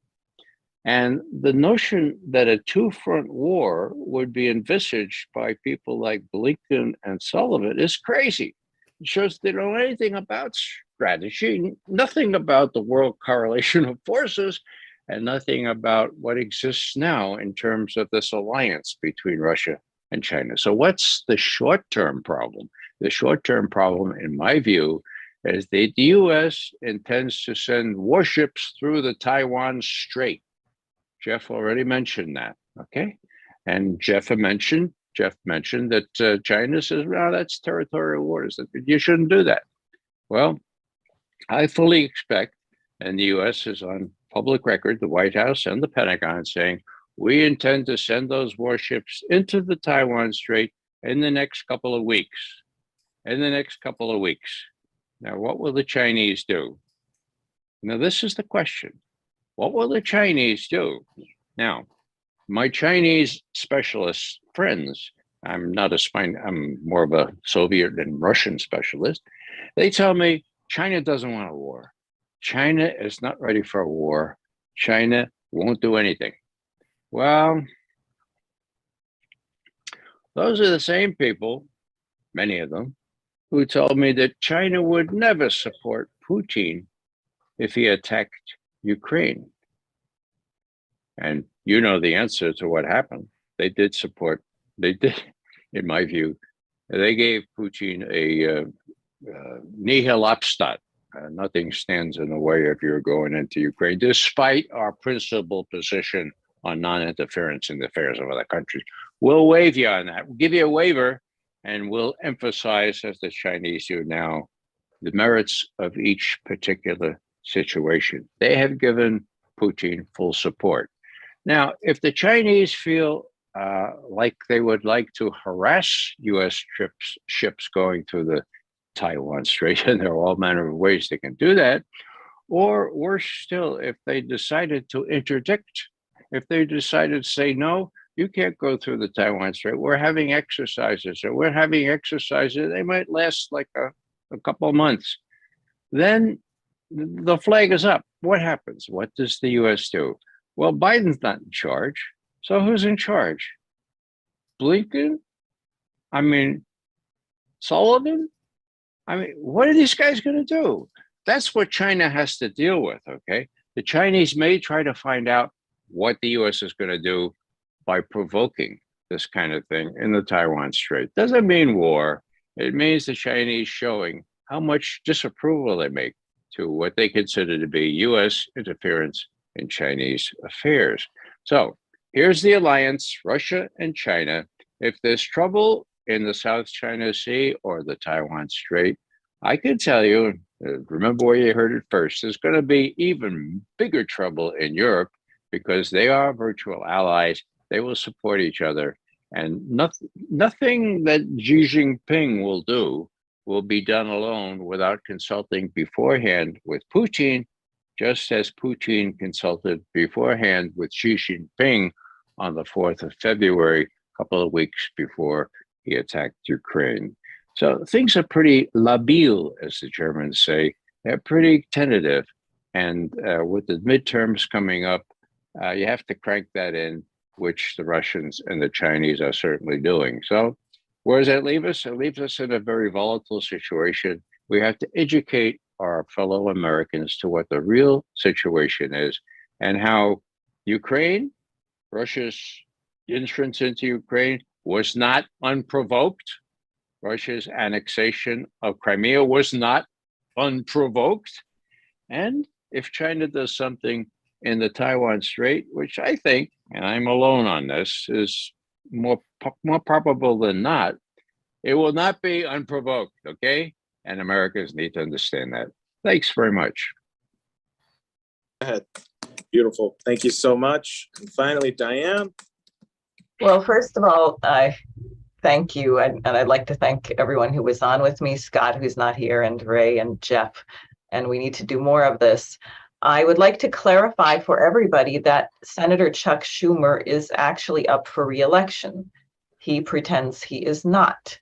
And the notion that a two-front war would be envisaged by people like Blinken and Sullivan is crazy. It shows they don't know anything about strategy, nothing about the world correlation of forces, and nothing about what exists now in terms of this alliance between Russia and China. So what's the short-term problem? The short-term problem, in my view, is that the US intends to send warships through the Taiwan Strait. Geoff already mentioned that, okay? And Geoff mentioned that China says, well, that's territorial waters, that you shouldn't do that. Well, I fully expect, and the US is on public record, the White House and the Pentagon saying, we intend to send those warships into the Taiwan Strait in the next couple of weeks. Now, what will the Chinese do? Now, this is the question. What will the Chinese do? Now, my Chinese specialist friends, I'm more of a Soviet and Russian specialist. They tell me China doesn't want a war. China is not ready for a war. China won't do anything. Well, those are the same people, many of them, who told me that China would never support Putin if he attacked Ukraine. And you know the answer to what happened. They did, in my view, they gave Putin a nihil obstat. Nothing stands in the way of your going into Ukraine, despite our principal position on non-interference in the affairs of other countries. We'll waive you on that. We'll give you a waiver, and we'll emphasize, as the Chinese do now, the merits of each particular situation. They have given Putin full support. Now, if the Chinese feel like they would like to harass US ships going through the Taiwan Strait, and there are all manner of ways they can do that, or worse still, if they decided to interdict, if they decided to say, no, you can't go through the Taiwan Strait, we're having exercises, they might last like a couple of months, then the flag is up. What happens? What does the US do? Well, Biden's not in charge. So who's in charge? Blinken? I mean, Sullivan? I mean, what are these guys going to do? That's what China has to deal with, okay? The Chinese may try to find out what the US is going to do by provoking this kind of thing in the Taiwan Strait. Doesn't mean war. It means the Chinese showing how much disapproval they make to what they consider to be US interference in Chinese affairs. So here's the alliance, Russia and China. If there's trouble in the South China Sea or the Taiwan Strait, I can tell you, remember where you heard it first, there's going to be even bigger trouble in Europe because they are virtual allies. They will support each other. And nothing that Xi Jinping will do will be done alone without consulting beforehand with Putin, just as Putin consulted beforehand with Xi Jinping on the 4th of February, a couple of weeks before he attacked Ukraine. So things are pretty labil, as the Germans say. They're pretty tentative. And with the midterms coming up, you have to crank that in, which the Russians and the Chinese are certainly doing. So where does that leave us? It leaves us in a very volatile situation. We have to educate our fellow Americans to what the real situation is and how Ukraine, Russia's entrance into Ukraine was not unprovoked. Russia's annexation of Crimea was not unprovoked. And if China does something in the Taiwan Strait, which I think, and I'm alone on this, is more probable than not, it will not be unprovoked, okay? And Americans need to understand that. Thanks very much. Go ahead. Beautiful. Thank you so much. And finally, Diane. Well, first of all, I thank you. And I'd like to thank everyone who was on with me, Scott, who's not here, and Ray and Geoff. And we need to do more of this. I would like to clarify for everybody that Senator Chuck Schumer is actually up for re-election. He pretends he is not,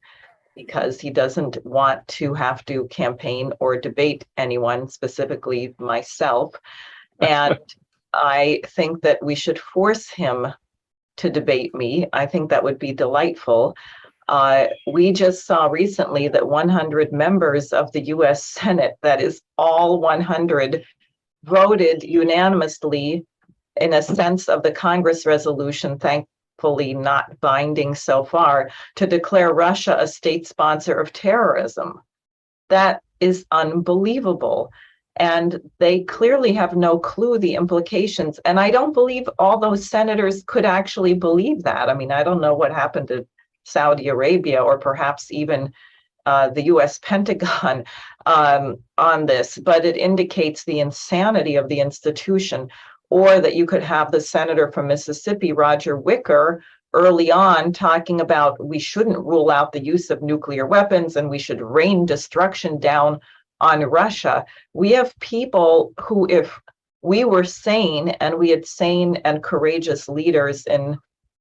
because he doesn't want to have to campaign or debate anyone, specifically myself. And I think that we should force him to debate me. I think that would be delightful. We just saw recently that 100 members of the US Senate, that is all 100, voted unanimously in a sense of the Congress resolution, thankfully not binding so far, to declare Russia a state sponsor of terrorism. That is unbelievable. And they clearly have no clue the implications. And I don't believe all those senators could actually believe that. I mean, I don't know what happened to Saudi Arabia, or perhaps even the US Pentagon on this, but it indicates the insanity of the institution. Or that you could have the senator from Mississippi, Roger Wicker, early on talking about we shouldn't rule out the use of nuclear weapons and we should rain destruction down on Russia. We have people who, if we were sane and we had sane and courageous leaders in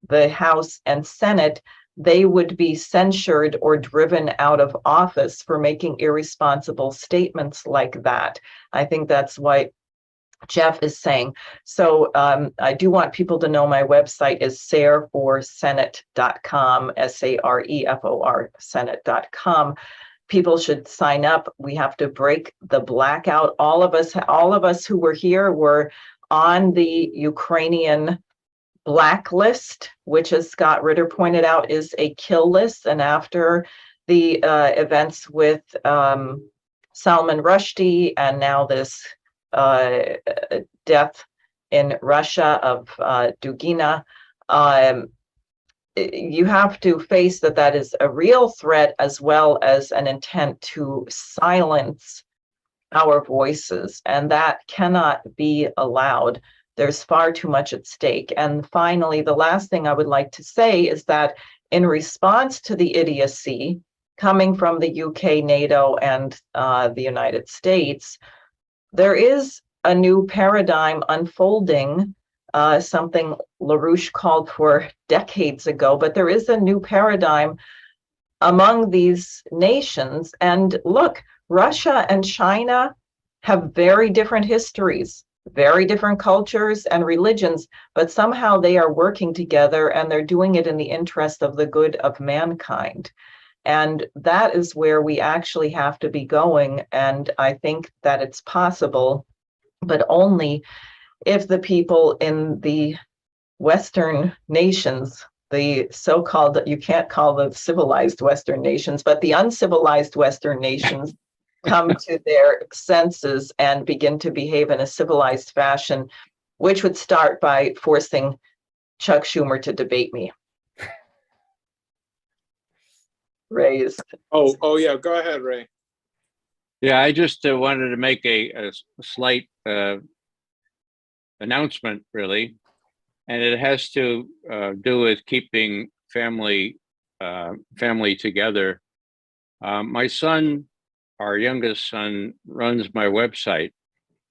the House and Senate, they would be censured or driven out of office for making irresponsible statements like that. I think that's what Geoff is saying. So I do want people to know my website is sareforsenate.com, SAREFOR Senate.com. People should sign up. We have to break the blackout. All of us who were here were on the Ukrainian blacklist, which, as Scott Ritter pointed out, is a kill list. And after the events with Salman Rushdie and now this death in Russia of Dugina, you have to face that is a real threat, as well as an intent to silence our voices, and that cannot be allowed. There's far too much at stake. And finally, the last thing I would like to say is that in response to the idiocy coming from the UK, NATO, and the United States, there is a new paradigm unfolding, something LaRouche called for decades ago, but there is a new paradigm among these nations. And look, Russia and China have very different histories, very different cultures and religions, but somehow they are working together and they're doing it in the interest of the good of mankind. And that is where we actually have to be going. And I think that it's possible, but only if the people in the Western nations, the so-called, you can't call the civilized Western nations, but the uncivilized Western nations come to their senses and begin to behave in a civilized fashion, which would start by forcing Chuck Schumer to debate me. Ray is. Oh yeah, go ahead, Ray. Yeah, I just wanted to make a slight announcement, really, and it has to do with keeping family together. My son, our youngest son, runs my website,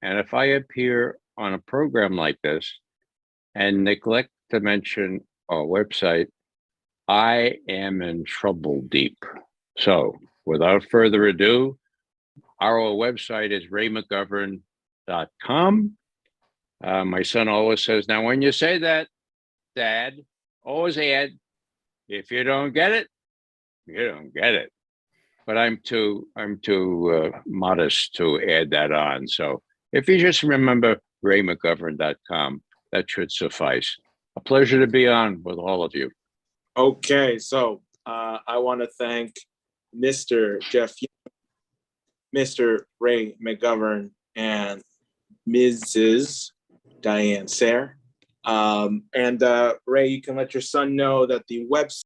and if I appear on a program like this and neglect to mention our website, I am in trouble deep. So without further ado, our website is raymcgovern.com. My son always says, now when you say that, Dad, always add, if you don't get it, you don't get it. But I'm too modest to add that on. So if you just remember raymcgovern.com, that should suffice. A pleasure to be on with all of you. Okay, so I want to thank Mr. Geoff, Mr. Ray McGovern and Mrs. Diane Sare. Ray, you can let your son know that the website